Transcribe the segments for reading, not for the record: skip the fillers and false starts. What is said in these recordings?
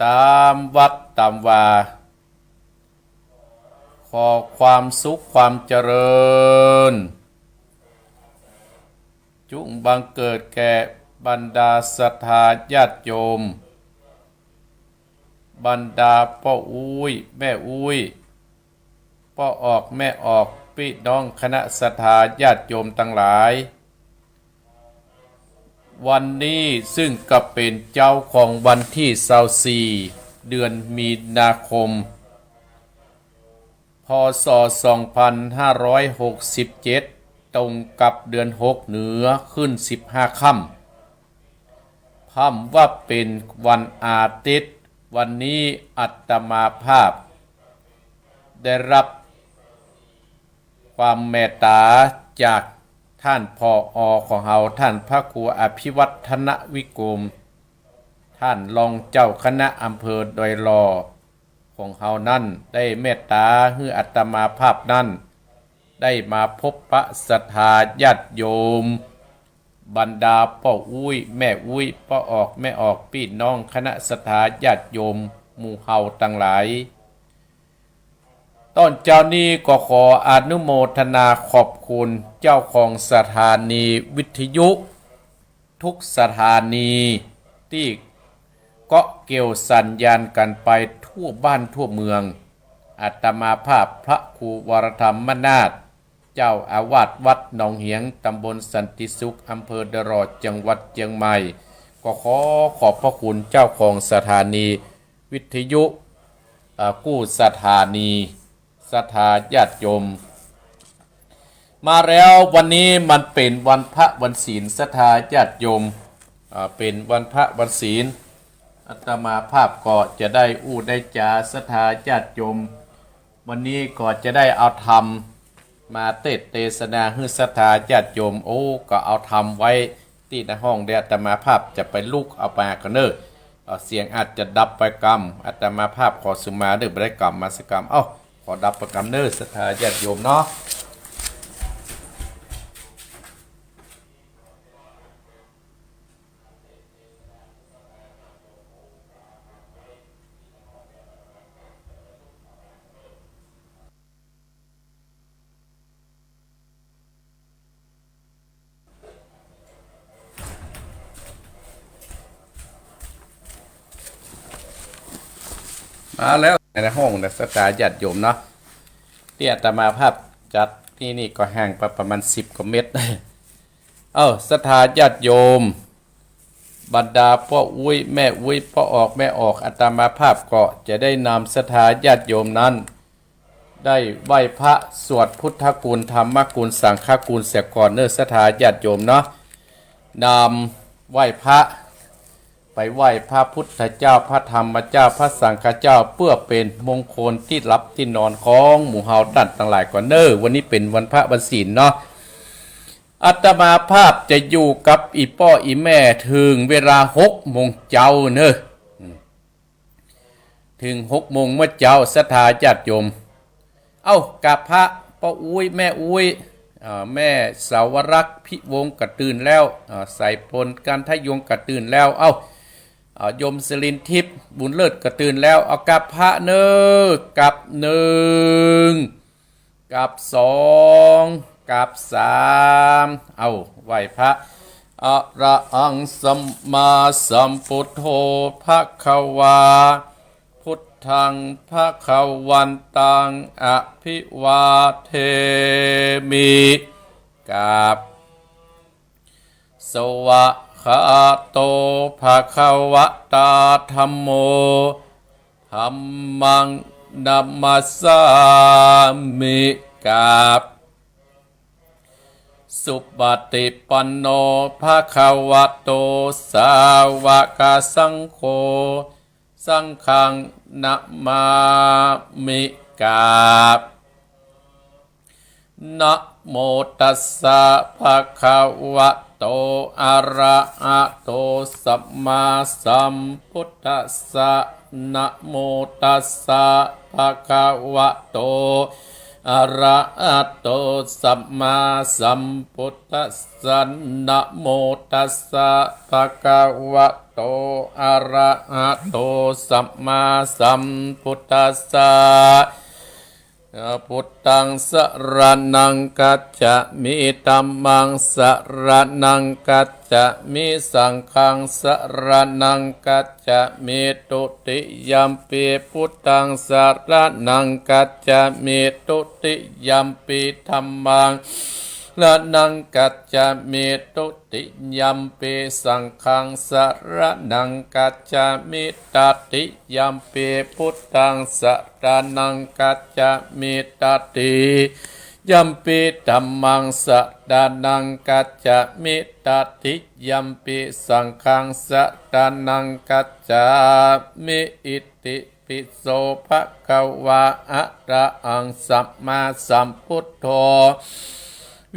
ตามวัดตามวาขอความสุขความเจริญจุงบังเกิดแก่บรรดาศรัทธาญาติโยมบรรดาพ่ออุ้ยแม่อุ้ยพ่อออกแม่ออกพี่น้องคณะศรัทธาญาติโยมทั้งหลายวันนี้ซึ่งก็เป็นเจ้าของวันที่24เดือนมีนาคมพ.ศ. 2567ตรงกับเดือน6เหนือขึ้น15ค่ำพำว่าเป็นวันอาทิตย์วันนี้อาตมาภาพได้รับความเมตตาจากท่านผอ.ของเฮาท่านพระครูอภิวัฒนวิกรมท่านรองเจ้าคณะอำเภอดอยลอของเฮานั้นได้เมตตาให้อาตมาภาพนั้นได้มาพบปะศรัทธาญาติโยมบรรดาพ่ออุ้ยแม่อุ้ยพ่อออกแม่ออกพี่น้องคณะศรัทธาญาติโยมหมู่เฮาทั้งหลายตอนเจ้านี้ก็ขออนุโมทนาขอบคุณเจ้าของสถานีวิทยุทุกสถานีที่เกาะเกี่ยวสัญญาณกันไปทั่วบ้านทั่วเมืองอาตมาภาพพระครูวรธรรมนาถเจ้าอาวาสวัดหนองเหียงตำบลสันติสุขอำเภอดะรอดจังหวัดเชียงใหม่ก็ขอขอบพระคุณเจ้าของสถานีวิทยุกู้สถานีศรัทธาญาติโยมมาแล้ววันนี้มันเป็นวันพระวันศีลศรัทธาญาติโยมเป็นวันพระวันศีลอาตมาภาพก็จะได้ได้จาศรัทธาญาติโยมวันนี้ก็จะได้เอาธรรมมาเทศนาให้ศรัทธาญาติโยมก็เอาธรรมไว้ที่ในห้องเดียอาตมาภาพจะไปลุกเอาไปกันเนอะเสียงอาจจะดับไปกรรมอาตมาภาพขอสุมาเด้อบ่ได้กรรมมาสกรรมขอดับประกรรมเนอศรัทธาญาติโยมเนาะมาแล้วในห้องศรัทธาญาติโยมเนาะที่อาตมาภาพจัดที่นี่ก็ห่างไปประมาณ10 กว่าเมตรศรัทธาญาติโยมบรรดาพ่ออุ้ยแม่อุ้ยพ่อออกแม่ออกอาตมาภาพก็จะได้นำศรัทธาญาติโยมนั้นได้ไหว้พระสวดพุทธคุณธรรมคุณสังฆคุณเสียก่อนศรัทธาญาติโยมเนาะนำไหว้พระไปไหว้พระพุทธเจ้าพระธรรมเจ้าพระสังฆเจ้าเพื่อเป็นมงคลที่รับที่นอนของหมู่เฮาดันทั้งหลายก่อนวันนี้เป็นวันพระวันศีลเนาะอาตมาภาพจะอยู่กับอีพ่ออีแม่ถึงเวลา6 โมงเจ้าถึง6 โมงเมื่อเจ้าศรัทธาญาติโยมกับพระพ่ออุ้ยแม่อุ้ยแม่สาวรักษ์พิวงกระตื่นแล้วใส่พลการทยงกระตื่นแล้วยมสลินทิพย์บุญเลิศกระตื่นแล้วกับพระกับ1กับ2กับ3ไหว้พระอะระหังสัมมาสัมพุทโธภควาพุทธังภควันตังอภิวาเทมิกับสวะคาโตภควตาธัมโมธัมมังนัมมัสสามิกับสุปฏิปันโนภควโตสาวกสังโฆสังฆังนะมามิกับนะโมตัสสะภะคะวะโตอะระหะโตสัมมาสัมพุทธัสสะนะโมตัสสะภะคะวะโต อะระหะโตสัมมาสัมพุทธัสสะนะโมตัสสะภะคะวะโตอะระหะโตสัมมาสัมพุทธัสสะพุทธังสรณังกัจจามิธัมมังสรณังกัจจามิสังฆังสรณังกัจจามิตุติยัมปิพุทธังสรณังกัจจามิตุติยัมปิธัมมังสรณังกัจจามิตุติยัมปิสังฆังสรณังกัจจามิตติยัมปิพุทธังสรณังกัจจามิตติยัมปิธัมมังสรณังกัจจามิตติยัมปิสังฆังสรณังกัจจามิอิติปิโสภะคะวะอะระหังสัมมาสัมพุทโธ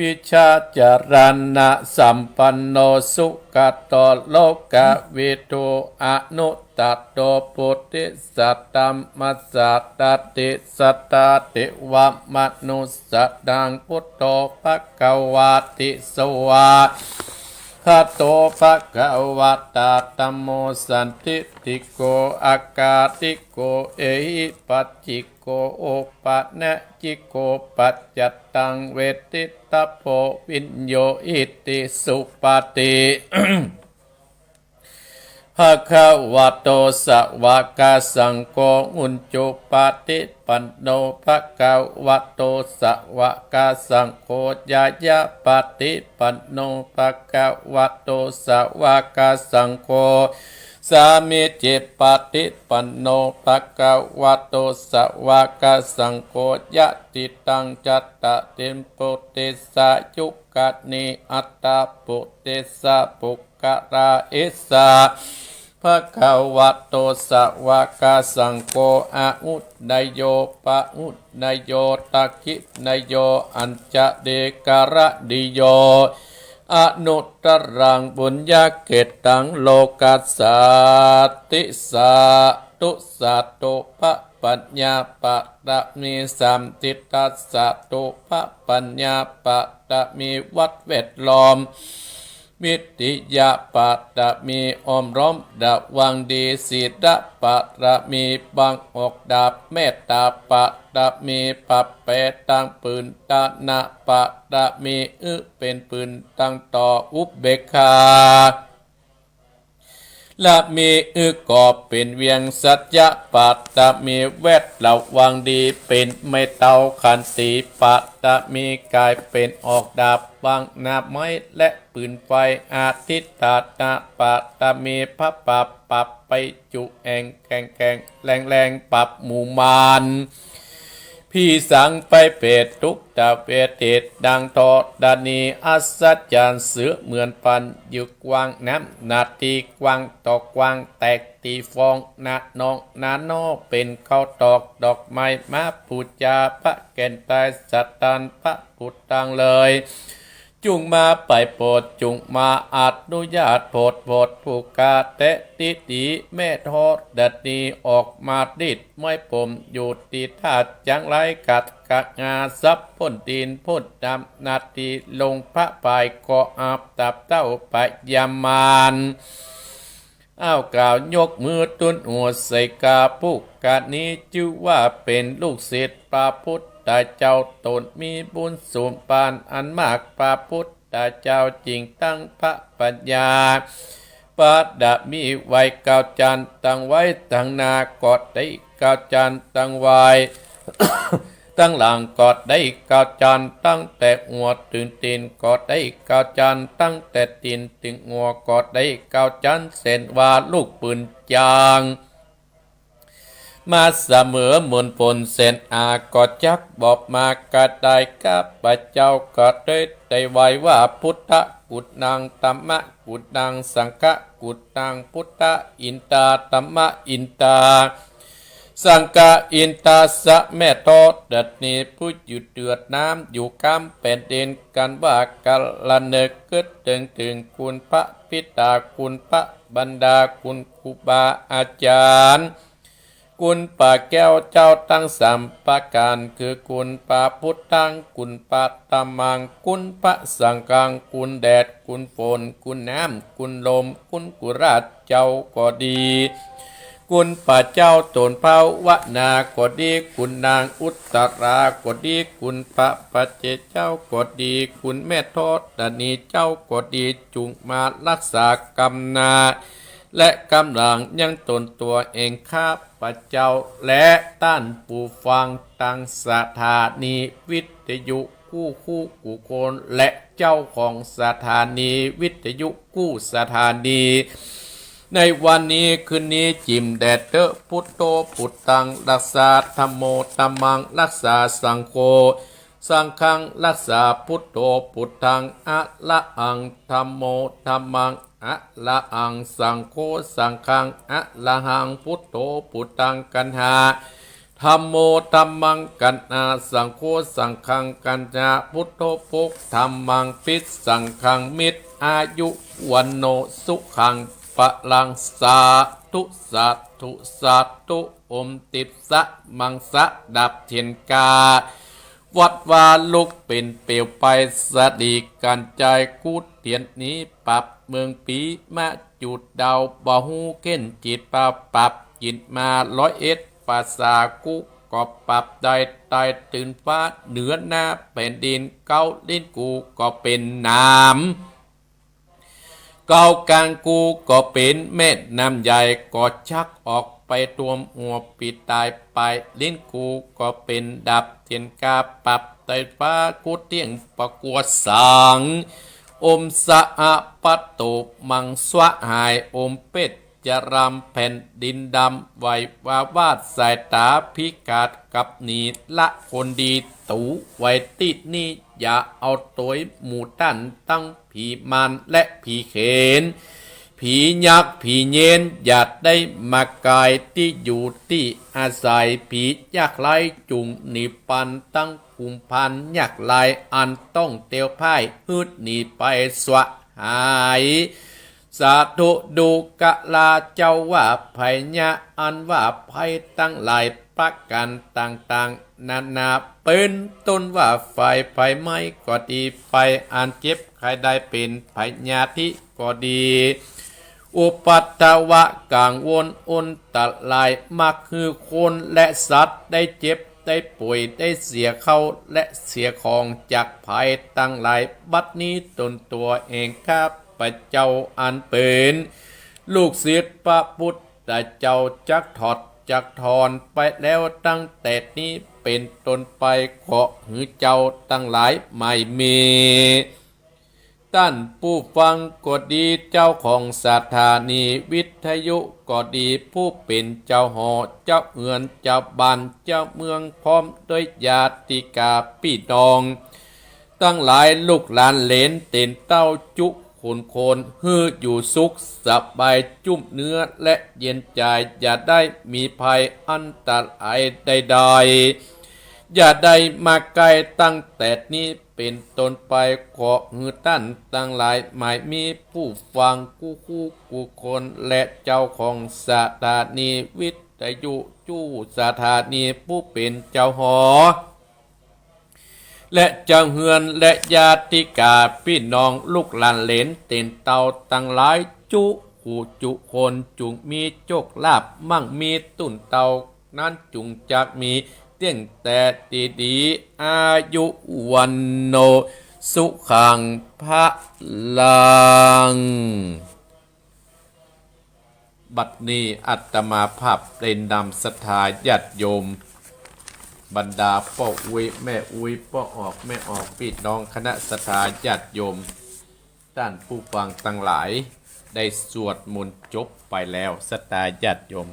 วิชาจารณะสัมปันโนสุขโตโลกวิทูอนุตตโตปุติสัตตัมมัสสะตติสัตตติวัมมนุสสะดังพุทโธภะคะวะติสวะคาโตภะคะวะตาธัมโมสันติติโกอากาติโกเอหิปัจจิโกโอปะนะจิโกปัจจตังเวทิตาโพวิญโยอิติสุปฏิภะคะวะโตสวากาสังโฆอุจจุปาติปันโนภะคะวะโตสวากาสังโฆญาญาปาติปันโนภะคะวะโตสวากาสังโฆสามิจิปาติปันโนภะคะวะโตสวากาสังโฆยะติตังจัตตะเตมปุติสายุกะนิอัตตาปุติสาปุกกะราเอสาภะคะวะโตสวากาสังโฆอาอุดนายโยปะอุดนายโยตักขินายโยอัญจเดการะดิโยอนุตตรังบุญญาเกตังโลกัสสาติสาตุสัตตุภะปัญญาปะตะมีสัมติตัสสะตุภะปัญญาปะตะมีวัดเวทล้อมวิติยาปะตะมีอมร้อมดาวังดีศีระปะตะมีบางออกดาบเมตตาปะตะมีปัปเปตังปืนตานะปะตะมีเป็นปืนตั้งต่ออุเบกขาละมีก็เป็นเวียงสัจจะปัตตะมีเวทระวังดีเป็นไม่เตาขันติปัตตะมีกายเป็นออกดาบวางนาไม้และปืนไฟอาทิตตานาปัตตะมีพระปับไปจุแองแกงแรงปับหมู่มานพี่สังไปเปรตทุกตะเวทิตดังทอดานีอัศจรรย์เสือเหมือนปันอยู่กวางน้ำนาทีกวางตอกกวางแตกตีฟองนาน้องนาโนเป็นข้าวตอกดอกไม้มาปูจาพระแก่นตายสัตตันพระปุตตังเลยจุงมาไปโปรดจุงมาอนุญาตโปรดผู้กาเตติตีแม่ทอดดัดนีออกมาดิดไม่ผมอยู่ตีธาตุจังไรกัดกะงาซับพ่นตีนพ่นดำนาทีลงพระปายก็อาบตับเต้าไปยามานอ้าวกล่าวยกมือตุนหัวใส่กาปุกกานี้ชื่อว่าเป็นลูกศิษย์พระพุทธเจ้าตนมีบุญสูงปานอันมากพระพุทธเจ้าจริงตั้งพระปัญญาปาดะมีไว้เก้าจันตั้งไว้ตั้งนากอดได้เก้าจันตั้งไว้ ตั้งหลังกอดได้เก้าจันตั้งแต่หัวถึงตีนกอดได้เก้าจันตั้งแต่ตีนถึงหัวกอดได้เก้าจันเส้นว่าลูกปืนจางมาเสมอมนปนเส้นก็จักบอกมากระไดกับพระเจ้าก็ได้ไว้ว่าพุทธกุฏนังตัมมะกุฏนังสังฆกุฏนังพุทธอินตาตัมมะอินตาสังฆอินตาสะแม่ทอดดัดนี้ผู้อยู่เดือดน้ำอยู่กำเป็นเด่นกันว่ากาลเนกเกิดถึงคุณพระพิตาคุณพระบรรดาคุณครูบาอาจารย์ กุลป่าแก้วเจ้าตั้งสามประการคือกุลป่าพุทธังกุลป่าตามังกุลพระสังฆังกุลแดดกุลฝนกุลน้ำกุลลมกุลกุราชเจ้าก็ดีกุลป่าเจ้าตนเผาวนาก็ดีกุลนางอุตราก็ดีกุลพระปัจเจเจ้าก็ดีกุลแม่ทอดดานีเจ้าก็ดีจุงมารักษากรรมนาและกำลังยังตนตัวเองข้าพระเจ้าและต้านผู้ฟังตั้งสถานีวิทยุกู้คนและเจ้าของสถานีวิทยุกู้สถานีในวันนี้คืนนี้จิมแดดเตอพุทโธพุทธังรักษาธัมโมธัมมังรักษาสังโฆสังฆังรักษาพุทโธพุทธังอะละหังธัมโมธัมมังอะละหังสังโฆสังฆังอะละหังพุทโธพุทธังกันหาธัมโมธัมมังกันหาสังโฆสังฆังกันหาพุทโธพุทธัมมังปิสังฆังมิตรอายุวันโนสุขังปะลังสาธุสาธุสาธุอมติดสะมังสะดับเทียนกาวัดวาลุกเป็นเปลวไปสดีกันใจกูเตียนนี้ปรับเมืองปีมาจุดดาวบ่หูเก้นจิตปรับจิตมา101ภาษากุกอบปรับได้ตายตื่นฟ้าเหนือหน้าแผ่นดินเก้าลิ้นกูก็เป็นน้ำเก้ากลางกูก็เป็นเม็ดน้ำใหญ่ก็ชักออกไปตัวหัวปิดตายไปลิ้นกูก็เป็นดับเทียนกาปรับไตฟ้ากูเตียงประกวดสังอมสะอาปัตโตมังสวะหายอมเป็ดจะรำแผ่นดินดำไว้วาวาดสายตาพิกาดกับนีละคนดีตูไว้ติดนี่อย่าเอาตัวหมู่ตันตั้งผีมันและผีเขนผียักษ์ผีเย็นอย่าได้มากายที่อยู่ที่อาศัยผียักษ์ไล่จุงหนีปันตั้งกุมพันยักษ์ไล่อันต้องเตียวพ่ายฮืดหนีไปสวะหายสาธุดูกะลาเจ้าว่าภัยญะอันว่าภัยตั้งหลายประการต่างๆนานาเป็นต้นว่าไฟไหม้ก็ดีไฟอันเจ็บใครได้เป็นภัยญาติก็ดีอุปัตตวะกลางวนอนตะลายมักคือคนและสัตว์ได้เจ็บได้ป่วยได้เสียเข้าและเสียของจากภัยตั้งหลายบัดนี้ตนตัวเองข้าพระเจ้าอันเป็นลูกศิษย์พระพุทธเจ้าจักถอดจักถอนไปแล้วตั้งแต่นี้เป็นต้นไปขอหือเจ้าตั้งหลายไม่มีท่านผู้ฟังก็ดีเจ้าของสถานีวิทยุก็ดีผู้เป็นเจ้าหอเจ้าเอือนเจ้าบ้านเจ้าเมืองพร้อมด้วยญาติกาพี่น้องตั้งหลายลูกหลานเหลนเต็นเต้าจุคนฮืออยู่สุขสบายจุ่มเนื้อและเย็นใจอย่าได้มีภัยอันตรายใดๆอย่าได้มาใกล้ตั้งแต่นี้เป็นต้นไปขอฮือท่านตั้งหลายหมายมีผู้ฟังกูคนและเจ้าของสถานีวิทยุจู้สถานีผู้เป็นเจ้าหอและเจ้าเฮือนและญาติกาพี่น้องลูกหลานเหลนเต็นเตาตั้งหลายจุคนจุงมีโชคลาภมั่งมีตุ่นเตานั้นจุงจักมีเตี้ยงแต่ดีอายุวันโนสุขังพะลังบัดนี้อัตมาภาพเป็นนำศรัทธาญาติโยมบรรดาพ่ออุ้ยแม่อุ้ยพ่อออกแม่ออกพี่น้องคณะศรัทธาญาติโยมท่านผู้ฟังทั้งหลายได้สวดมนต์จบไปแล้วศรัทธาญาติโยม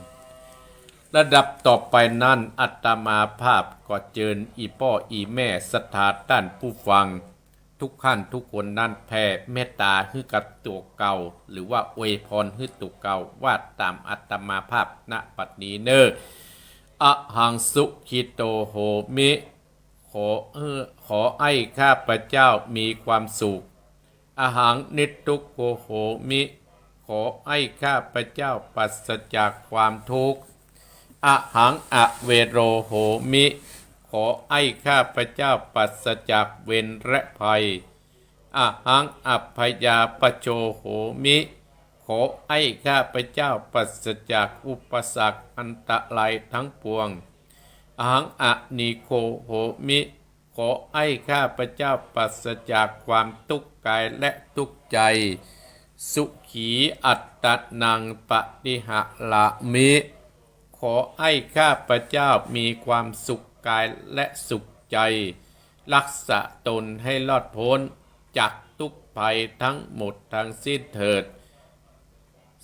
ระดับต่อไปนั้นอัตมาภาพก็เจิญอีพ่ออีแม่ศรัทธาท่านผู้ฟังทุกขั้นทุกคนนั้นแผ่เมตตาให้กับตัวเก่าหรือว่าอวยพรให้ตัวเก่าว่าตามอัตมาภาพณปัจจุบันเนออะหังสุขิโตโหมิขอให้ข้าพเจ้ามีความสุขอะหังนิทุกโขโหมิขอให้ข้าพเจ้าปราศจากความทุกข์ อะหังอะเวโรโหมิขอให้ข้าพเจ้าปราศจากเวรและภัยอะหังอัพพยาปโจโหมิขอให้ข้าพเจ้าปราศจากอุปสรรคอันตรายทั้งปวงอะหังอะนิโคโหมิขอให้ข้าพเจ้าปราศจากความทุกข์กายและทุกข์ใจสุขีอัตตนังปฏิหะละมิขอให้ข้าพเจ้ามีความสุขกายและสุขใจรักษาตนให้รอดพ้นจากทุกภัยทั้งหมดทั้งสิ้นเถิด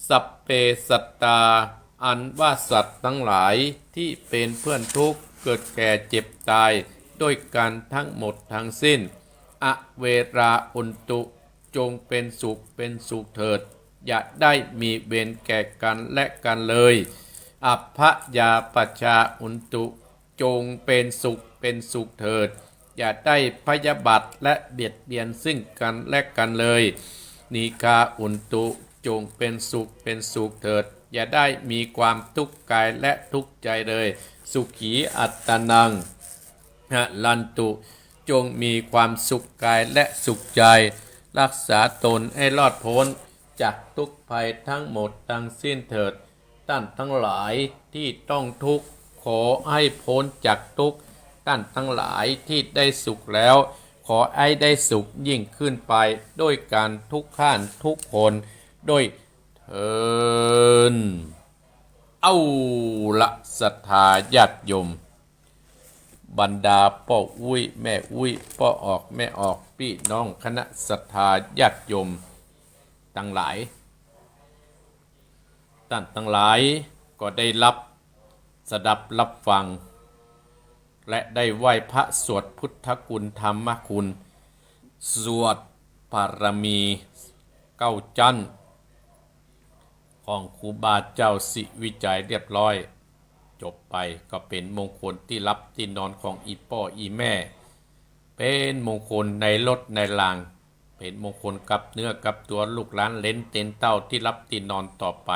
สัพเพสัตตาอันว่าสัตว์ทั้งหลายที่เป็นเพื่อนทุกข์เกิดแก่เจ็บตายด้วยกันทั้งหมดทั้งสิ้นอเวราอุนตุจงเป็นสุขเถิดอย่าได้มีเวรแก่กันและกันเลยอัพพยาปชาอุนตุจงเป็นสุขเถิดอย่าได้พยาบาทและเบียดเบียนซึ่งกันและกันเลยนิคาอุนตุจงเป็นสุขเถิดอย่าได้มีความทุกข์กายและทุกข์ใจเลยสุขีอัตตนังลันตุจงมีความสุขกายและสุขใจรักษาตนให้รอดพ้นจากทุกภัยทั้งหมดทั้งสิ้นเถิดท่านทั้งหลายที่ต้องทุกข์ขอให้พ้นจากทุกข์ท่านทั้งหลายที่ได้สุขแล้วขอให้ได้สุขยิ่งขึ้นไปด้วยการทุกข้านทุกคนด้วยเถิดเอาละศรัทธาญาติโยมบรรดาพ่ออุ้ยแม่อุ้ยพ่อออกแม่ออกพี่น้องคณะศรัทธาญาติโยมทั้งหลายท่านทั้งหลายก็ได้รับสดับรับฟังและได้ไหว้พระสวดพุทธคุณธรรมคุณสวดปารมีเก้าจันทร์ของครูบาเจ้าสิวิจัยเรียบร้อยจบไปก็เป็นมงคลที่รับที่นอนของอีพ่ออีแม่เป็นมงคลในรถในลางเป็นมงคลกับเนื้อกับตัวลูกหลานเล้นเต็นเต้าที่รับที่นอนต่อไป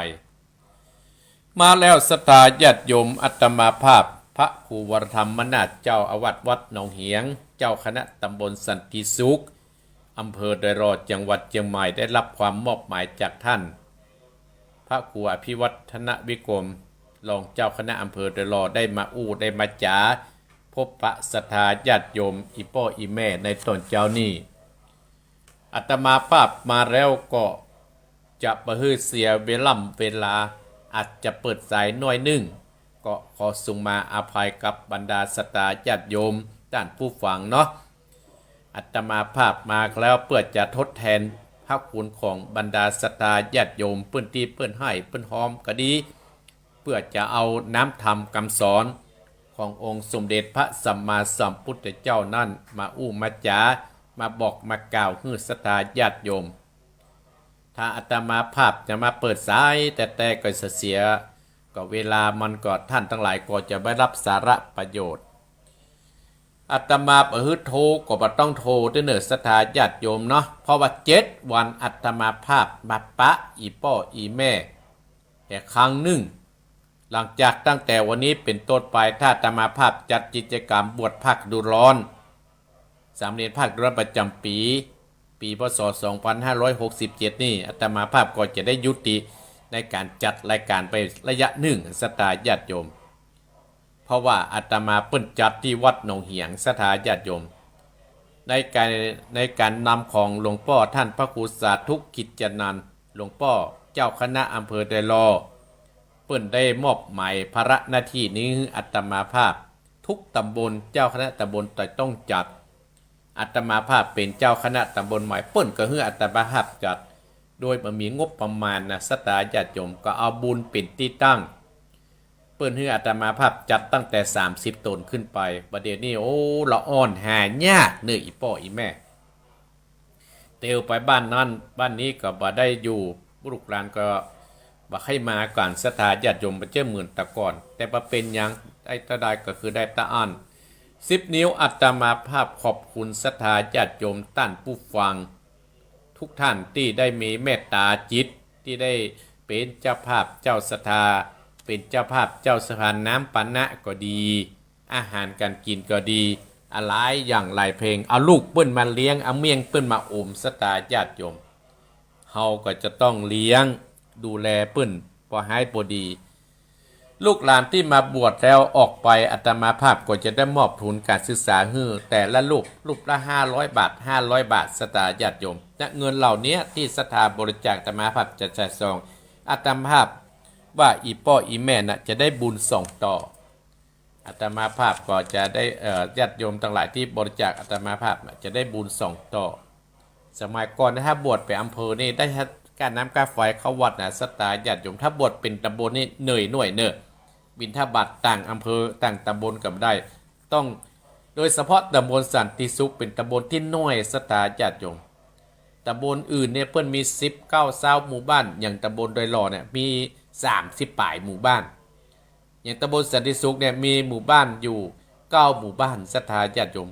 มาแล้วศรัทธาญาติโยมอัตมาภาพพระครูวรธรรมนาถเจ้าอาวาสวัดหนองเหียงเจ้าคณะตำบลสันติสุขอำเภอดอยรอจังหวัดเชียงใหม่ได้รับความมอบหมายจากท่านพระครูอภิวัฒนวิกรมรองเจ้าคณะอำเภอดอยรอได้มาได้มาจ๋าพบพระศรัทธาญาติโยมอีพ่ออีแม่ในตอนเจ้านี้อาตมาภาพมาแล้วก็จะประฮือเสียเวลาอาจจะเปิดสายน้อยนึงก็ขอส่งมาอาภัยกับบรรดาศรัทธาญาติโยมท่านผู้ฟังเนาะอาตมาภาพมาแล้วเพื่อจะทดแทนพระคุณของบรรดาศรัทธาญาติโยมเพื่อนที่เพื่อนให้เพื่อนหอมก็ดีเพื่อจะเอาน้ำธรรมคำสอนขององค์สมเด็จพระสัมมาสัมพุทธเจ้านั่นมามาจ๋ามาบอกมากล่าวให้ศรัทธาญาติโยมถ้าอาตมาภาพจะมาเปิดสายแต่ก็เสียก็เวลามันก็ท่านทั้งหลายก็จะไม่รับสาระประโยชน์อาตมาโทรก็บ่ต้องโทรด้วยเนื้อศรัทธาญาติโยมเนาะเพราะว่า7 วันอาตมาภาพมาปะอีพ่ออีแม่แต่ครั้งหนึ่งหลังจากตั้งแต่วันนี้เป็นต้นไปถ้าอาตมาภาพจัดกิจกรรมบวชภาคฤดูร้อนสามเณรภาคฤดูร้อนประจำปีพศ 2567 นี่อาตมาภาพก็จะได้ยุติในการจัดรายการไประยะหนึ่งศรัทธาญาติโยมเพราะว่าอาตมาเปิ้นจัดที่วัดหนองเหียงศรัทธาญาติโยมในการนำของหลวงพ่อท่านพระครูสาธุกิจจนันท์หลวงพ่อเจ้าคณะอำเภอดอยรอเปิ้นได้มอบหมายภาระหน้าที่นี้อาตมาภาพทุกตำบลเจ้าคณะตำบลต้องจัดอาตมาภาพเป็นเจ้าคณะตำบลใหม่เปิ้นก็ให้อาตมาภาพจัดโดยมีงบประมาณนะศรัทธาญาติโยมก็เอาบุญเป็นที่ตั้งเปิ้นให้อาตมาภาพจัดตั้งแต่30 ตนขึ้นไปประเดี๋ยวนี้โอ้ละอ่อนหายากเนื้ออีพ่ออีแม่เตียวไปบ้านนั้นบ้านนี้ก็บ่ได้อยู่ลูกหลานก็บ่ให้มาก่อนศรัทธาญาติโยมบ่เจ้าหมื่นตะก่อนแต่บ่เป็นหยังได้ตะได้ก็คือได้ตะอัน10 นิ้วอาตมาภาพขอบคุณศรัทธาญาติโยมท่านผู้ฟังทุกท่านที่ได้มีเมตตาจิตที่ได้เป็นเจ้าภาพเจ้าศรัทธา เป็นเจ้าภาพเจ้าสถานน้ำปานะก็ดี อาหารการกินก็ดีอะไรอย่างหลายเพลงเอาลูกเปิ้นมาเลี้ยงเอาเมียงเปิ้นมาอมสตาญาติโยมเฮาก็จะต้องเลี้ยงดูแลเปิ้นพอให้พอดีลูกหลานที่มาบวชแล้วออกไปอาตมาภาพก็จะได้มอบทุนการศึกษาให้แต่ละรูปละ500 บาท500 บาทสตาญาติโยมเงินเหล่านี้ที่ศรัทธาบริจาคอาตมาภาพจะจ่ายซองอาตมาภาพว่าอีพ่ออีแม่น่ะจะได้บุญส่งต่ออาตมาภาพก็จะได้ญาติโยมทั้งหลายที่บริจาคอาตมาภาพจะได้บุญส่งต่อสมัยก่อนถ้าบวชไปอำเภอนี่ได้การน้ำการไฟเข้าวัดนะสตาญาติโยมถ้าบวชเป็นตำบลนี่เหนื่อยหน่วยเนอะบิณฑบาตต่างอำเภอต่างตำบลกับได้ต้องโดยเฉพาะตำบลสันติสุขเป็นตำบลที่น้อยสตาญาติโยมตำบลอื่นเนี่ยเพิ่นมี19-20หมู่บ้านอย่างตำบลดอยหล่อเนี่ยมี30ป่ายหมู่บ้านอย่างตำบลสันติสุขเนี่ยมีหมู่บ้านอยู่9หมู่บ้านสถาญาติโยม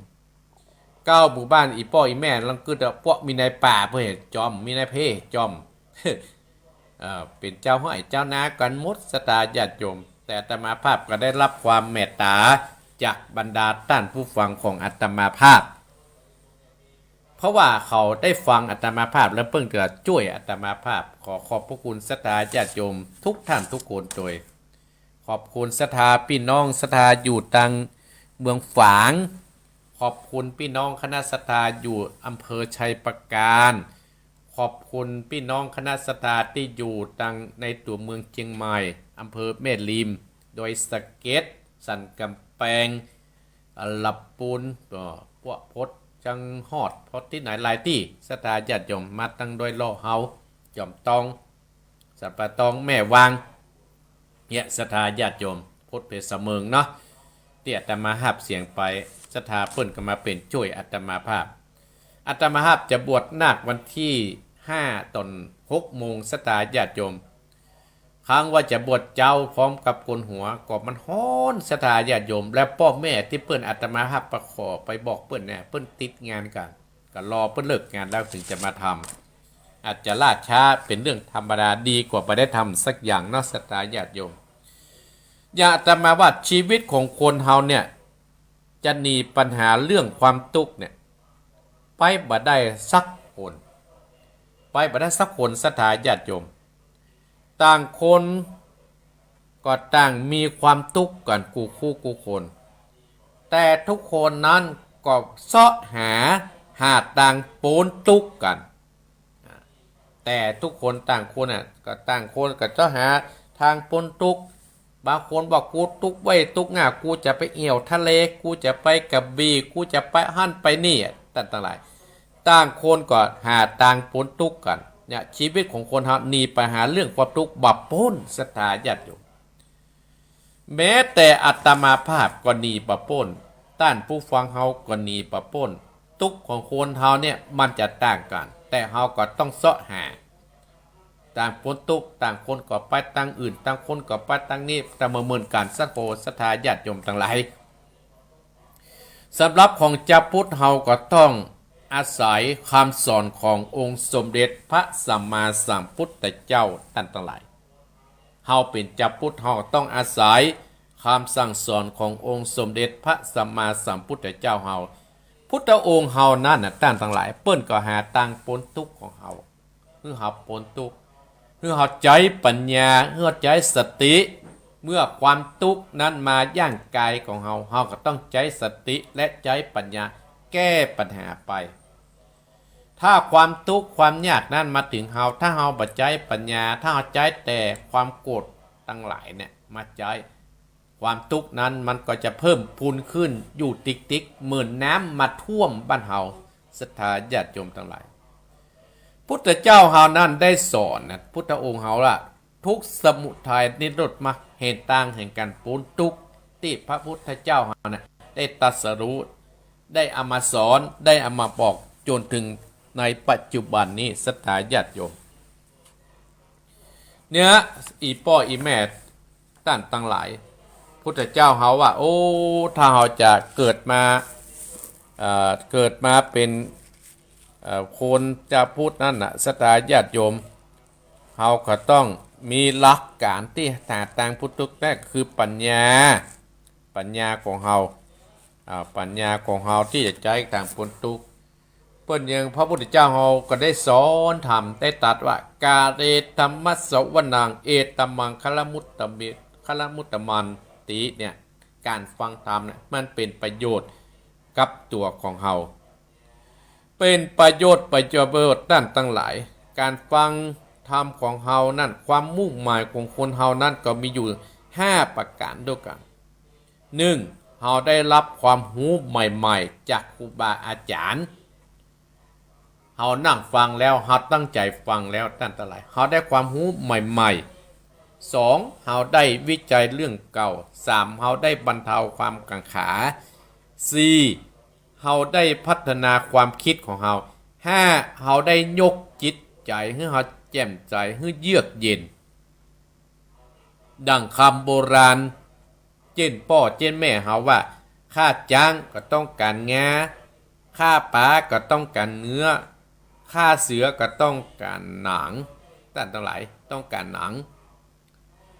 9หมู่บ้านอีพ่ออีแม่ลังกึดพวกมีในป่าเพื่อจอมมีในเพจอม เป็นเจ้าห้อยเจ้านากันหมดสถาญาติโยมแต่อาตมาภาพก็ได้รับความเมตตาจากบรรดาท่านผู้ฟังของอาตมาภาพเพราะว่าเขาได้ฟังอาตมาภาพและเพิ่งจะช่วยอาตมาภาพขอขอบพระคุณศรัทธาญาติโยมทุกท่านทุกคนโดยขอบคุณศรัทธาพี่น้องศรัทธาอยู่ตังเมืองฝางขอบคุณพี่น้องคณะศรัทธาอยู่อำเภอชัยปราการขอบคุณพี่น้องคณะศรัทธาที่อยู่ตังในตัวเมืองเชียงใหม่อำเภอแม่ริมโดยสะเก็ดสันกำแพงลับปูนพวกพดจังฮอดพดที่ไหนหลายที่ศรัทธาญาติโยมมาตั้งโดยล่อเฮาจอมตองสัปปะตองแม่วางเนี่ยศรัทธาญาติโยมพดเพชรเสมิงเนาะเตี่ยอาตมาภาพเสียงไปศรัทธาเพิ่นก็มาเป็นช่วยอาตมาภาพอาตมาภาพจะบวชนาควันที่5 ตอน 6 โมงศรัทธาญาติโยมครั้งว่าจะบวชเจ้าพร้อมกับโกนหัวก็มันฮ้อนศรัทธาญาติโยมและพ่อแม่ที่เปิ้นอาตมาภาพประขอไปบอกเปิ้นเนี่ยเปิ้นติดงานกันก็รอเปิ้นเลิกงานแล้วถึงจะมาทำอาจจะล่าช้าเป็นเรื่องธรรมดาดีกว่าไปได้ทำสักอย่างเนาะศรัทธาญาติโยมอย่าอาตมาว่าชีวิตของคนเฮาเนี่ยจะหนีปัญหาเรื่องความทุกข์เนี่ยไปบ่ได้สักคนไปบ่ได้สักคนศรัทธาญาติโยมต่างคนก็ต่างมีความทุกข์กันกูคู่กูคนแต่ทุกคนนั้นก็เสาะหาต่างปนทุกข์กันแต่ทุกคนต่างคนก็ต่างคนก็จะหาทางปนทุกข์บางคนบอกกูทุกข์ไว้ทุกข์ง่ากูจะไปเอี่ยวทะเลกูจะไปกับบีกูจะไปหั่นไปนี่ต่างหลายต่างคนก็หาต่างปนทุกข์กันเนี่ยชีวิตของคนเราหนีปัญหาเรื่องความทุกข์บับพ้นศรัทธาญาติโยมแม้แต่อาตมาภาพก็หนีปะพ้นต้านผู้ฟังเฮาก็หนีปะพ้นทุกข์ของคนเฮาเนี่ยมันจะต่างกันแต่เฮาก็ต้องเสาะหาต่างพ้นทุกข์ต่างคนก็ไปตั้งอื่นต่างคนก็ไปตั้งนี้แต่เมื่อการสักโกศรัทธาญาติโยมทั้งหลายสำหรับของเจ้าพุทธเฮาก็ต้องอาศัยคำสอนขององค์สมเด็จพระสัมมาสัมพุทธเจ้าท่านทั้งหลายเฮาเป็นเจ้าพุทธเฮาต้องอาศัยคำสั่งสอนขององค์สมเด็จพระสัมมาสัมพุทธเจ้าเฮาพุทธองค์เฮานั่นท่านทั้งหลายเปิ้นก็หาตังปนทุกข์ของเฮาคือเฮาปนทุกข์คือเฮาใจปัญญาคือใจสติเมื่อความทุกข์นั้นมาย่างกายของเฮาก็ต้องใจสติและใจปัญญาแก้ปัญหาไปถ้าความทุกข์ความยากนั้นมาถึงเฮาถ้าเฮาบ่ใจปัญญาถ้าเฮาใจแต่ความโกรธทั้งหลายเนี่ยมาใจความทุกข์นั้นมันก็จะเพิ่มพูนขึ้นอยู่ติ๊กๆเหมือนน้ำมาท่วมบ้านเฮาศรัทธาญาติโยมทั้งหลายพุทธเจ้าเฮานั้นได้สอนนะพุทธองค์เฮาล่ะทุกสมุทัยนิโรธมรรคเหตุต่างแห่งการพ้นทุกข์ที่พระพุทธเจ้าเฮานะได้ตรัสรู้ได้เอามาสอนได้เอามาบอกจนถึงในปัจจุบันนี้ศรัทธาญาติโยมเนี่ยอีพ่ออีแม่ท่านทั้งหลายพุทธเจ้าเฮาว่าโอ้ถ้าเฮาจะเกิดมาเป็นคนจะพูดนั่นน่ะศรัทธาญาติโยมเฮาก็ต้อง มีหลักการที่แตกต่างพุทธุแรกคือปัญญาของเฮาปัญญาของเฮาที่จะใจต่างพุทธุเปิ้นยังพระพุทธเจ้าเฮาก็ได้สอนธรรมได้ตรัสว่ากาเรธัมมัสสวนังเอตัมมังคลมุตตมิคลมุตตมันติเนี่ยการฟังธรรมเนี่ยมันเป็นประโยชน์กับตัวของเฮาเป็นประโยชน์ด้านตั้งหลายการฟังธรรมของเฮานั่นความมุ่งหมายของคนเฮานั่นก็มีอยู่5ประการด้วยกัน 1. เฮาได้รับความรู้ใหม่ๆจากครูบาอาจารย์เฮานั่งฟังแล้วเฮาตั้งใจฟังแล้วท่านทั้งหลายเฮาได้ความรู้ใหม่ๆ 2. เฮาได้วิจัยเรื่องเก่า 3. เฮาได้บรรเทาความกังขา 4. เฮาได้พัฒนาความคิดของเฮา 5. เฮาได้ยกจิตใจให้เฮาแจ่มใจให้เยือกเย็นดังคำโบราณเจนพ่อเจนแม่เฮาว่าข้าจ้างก็ต้องการงาข้าปลาก็ต้องการเนื้อข้าเสือก็ต้องการหนังท่านทั้งหลายต้องการหนัง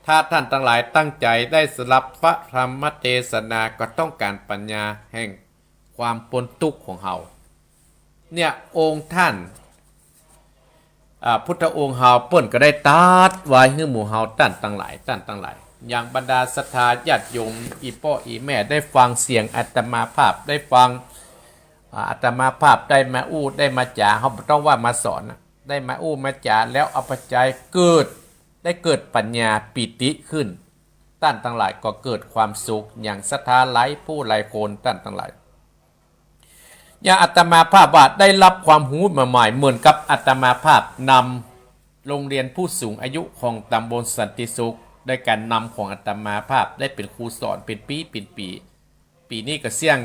ถ้าท่านทั้งหลายตั้งใจได้สลับพระธรรมเทศนาก็ต้องการปัญญาแห่งความพ้นทุกข์ของเฮาเนี่ยองค์ท่านพุทธองค์เฮาเปิ้นก็ได้ตรัสไว้ให้หมู่เฮาท่านทั้งหลายอย่างบรรดาศรัทธาญาติโยมอีพ่ออีแม่ได้ฟังเสียงอาตมาภาพได้ฟังอาตมาภาพได้มาอู้ได้มาจ่าเขาต้องว่ามาสอนได้มาอู้มาจ่าแล้วเอาปัจจัยเกิดปัญญาปิติขึ้นท่านทั้งหลายก็เกิดความสุขอย่างศรัทธาไหลผู้ไหลโคนท่านทั้งหลายอย่างอาตมาภาพว่าได้รับความรู้ใหม่ๆเหมือนกับอาตมาภาพนำโรงเรียนผู้สูงอายุของตำบลสันติสุขได้การนำของอาตมาภาพได้เป็นครูสอนเป็นปีนี้ก็เสี่ยง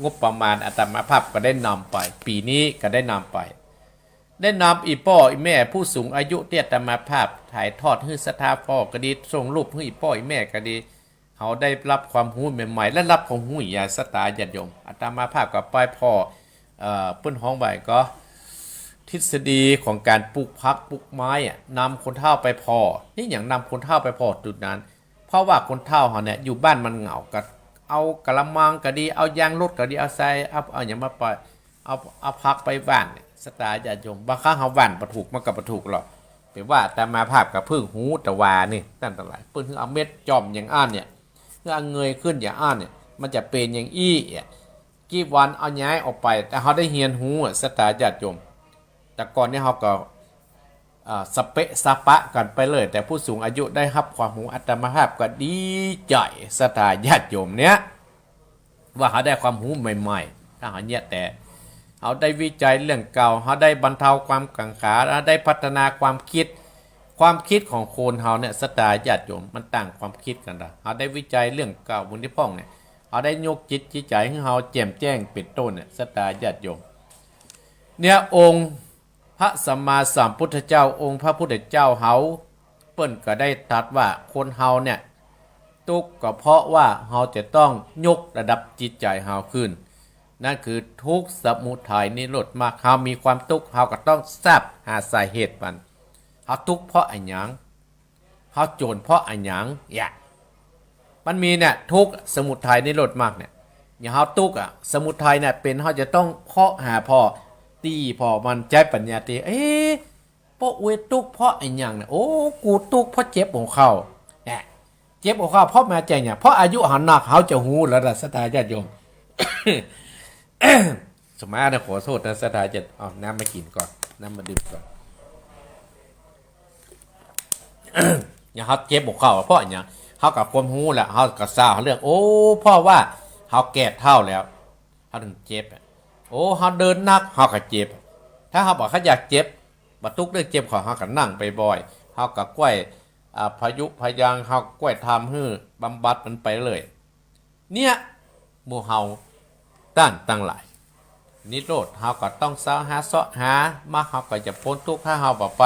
งบประมาณอาตมาภาพก็ได้นำไปปีนี้ก็ได้นำไปได้นำอีพ่ออีแม่ผู้สูงอายุที่อาตมาภาพถ่ายทอดให้ศรัทธาพ่อก็ดีส่งรูปให้อีพ่ออีแม่ก็ดีเขาได้รับความรู้ใหม่ๆและรับความรู้อย่างศรัทธาญาติโยมอาตมาภาพกับป้ายพ่อเปิ้นห้องใบก็ทฤษฎีของการปลูกพักปลูกไม้นำคนเฒ่าไปพอนี่อย่างนำคนเฒ่าไปพอจุดนั้นเพราะว่าคนเฒ่าเขาเนี่ยอยู่บ้านมันเหงาก็เอากระมังก็ดีเอายางรถก็ดีเอาใส่เอาอย่างมาปล่อยเอาพักไปบ้านศรัทธาญาติโยมบางครั้งเขาบ้านประถูกมันก็ประถูกหรอกแต่ว่าแต่มาภาพกับพึ่งหูตะวานี่ตั้งแต่ไหนเปิ้นเอาเม็ดจอมอย่างอ้านเนี่ยเพื่อเงยขึ้นอย่างอ้านเนี่ยมันจะเป็นอย่างอี้กี่วันเอาย้ายออกไปแต่เขาได้เฮียนหูศรัทธาญาติโยมแต่ก่อนนี้เขาก็สเปะสปะกันไปเลยแต่ผู้สูงอายุได้รับความรู้อัตมาภาพก็ดีใจศรัทธาญาติโยมเนี้ยว่าเขาได้ความรู้ใหม่ๆถ้าเขาเนี่ยแต่เขาได้วิจัยเรื่องเก่าเขาได้บรรเทาความกังขาได้พัฒนาความคิดของคนเขาเนี่ยศรัทธาญาติโยมมันต่างความคิดกันนะเขาได้วิจัยเรื่องเก่าบุญที่พ่องเนี่ยเขาได้ยกจิตใจให้เขาแจ่มแจ้งเป็นต้นเนี่ยศรัทธาญาติโยมเนี่ยองค์พระสัมมาสัมพุทธเจ้าองค์พระพุทธเจ้าเฮาเปิ้นก็ได้ตรัสว่าคนเฮาเนี่ยทุกข์ก็เพราะว่าเฮาจะต้องยกระดับจิตใจเฮาขึ้นนั่นคือทุกข์สมุทัยนิโรธมรรคเฮามีความทุกข์เฮาก็ต้องทราบหาสาเหตุมันเฮาทุกข์เพราะอะไรหยังเฮาโจรเพราะอะไรหยังมันมีเนี่ยทุกข์สมุทัยนิโรธมรรคเนี่ยอย่างเฮาทุกข์สมุทัยเนี่ยเป็นเฮาจะต้องเพาะหาพ่อตีพอมันใจปัญญาตีเพราะเวทุกเพราะไอ้ยังเนี่ยโอ้กูทุกเพราะเจ็บของเขาเจ็บของเขาเพราะมาใจเนี่ยเพราะอายุหันหนักเขาจะหูแล้วศรัทธาญาติโยม สมัยนะขอโทษนะศรัทธาญาติเอาน้ำมากินก่อนน้ำมาดื่มก่อน อย่างเขาเจ็บของเขาเพราะอย่างเขากับความหูแหละเขากับซาเขาเรื่องโอ้เพราะว่าเขาแก่เท่าแล้วเขาถึงเจ็บโอ้เขาเดินนักเขาก็เจ็บถ้าเขาบอกเขาอยากเจ็บบัตุกเรื่องเจ็บของเขาก็นั่งไปบ่อยเขาก็กล้วยพายุพยางเขากล้วยทำให้บำบัดมันไปเลยเนี่ยหมู่เฮาตั้งหลายนิโรธเขาก็ต้องเศร้าหาเสาะหามาเขาก็จะพ้นทุกข์ถ้าเขาบอกไป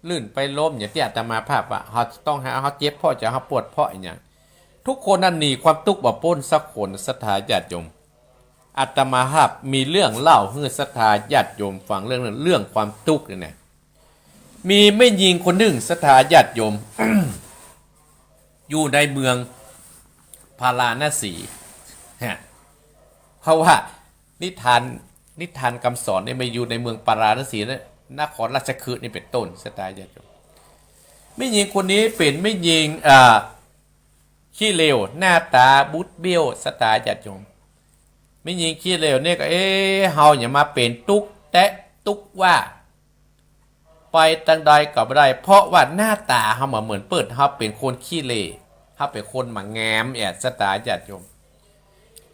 ลื่นไปล้มอย่างที่อาตมาภาพว่าเขาต้องหาเขาเจ็บเพราะจะเขาปวดเพราะอย่างทุกคนนั้นหนีความทุกข์บ่พ้นสักคนศรัทธาญาติโยมอาตมาภาพมีเรื่องเล่าให้ศรัทธาญาติโยมฟังเรื่องความทุกข์เนี่ย มีไม่ยิงคนหนึ่งสถาญาติโยม อยู่ในเมืองพาราณสีฮะเพราะว่านิทานคำสอนเนี่ยมาอยู่ในเมืองปาราณสีนะนครราชคฤห์นี่เป็นต้นสถาญาติโยมไม่ยิงคนนี้เป็นไม่ยิงขี้เลวหน้าตาบุดเบี้ยวสถาญาติโยมไม่ยิงขี้เลวเนี่ยก็เฮาอย่ามาเป็นตุกแตะตุกว่าไปตังใดก็ไม่ได้เพราะว่าหน้าตาเฮาเหมือนเปิดเฮาเป็นคนขี้เลวเฮาเป็นคนหมาแงมสถาญาติโยม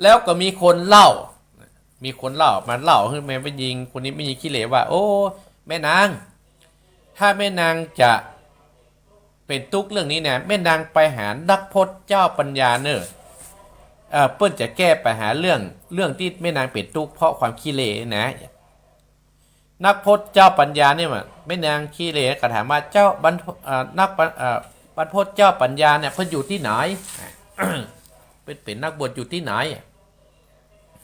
แล้วก็มีคนเล่ามาเล่าให้แม่ไปยิงคนนี้ไม่ยิงขี้เลวว่าโอ้แม่นางถ้าแม่นางจะเป็นตุกเรื่องนี้เนี่ยแม่นางไปหานักพจน์เจ้าปัญญาเนอะเปิ้นจะแก้ปัญหาเรื่องที่แม่นางเป็นตุกเพราะความขี้เลนะนักพจน์เจ้าปัญญาเนี่ยแม่นางขี้เลก็ถามว่าเจ้าบรรพจน์เจ้าปัญญาเนี่ยเพิ่นอยู่ที่ไหน เป็นนักบวชอยู่ที่ไหน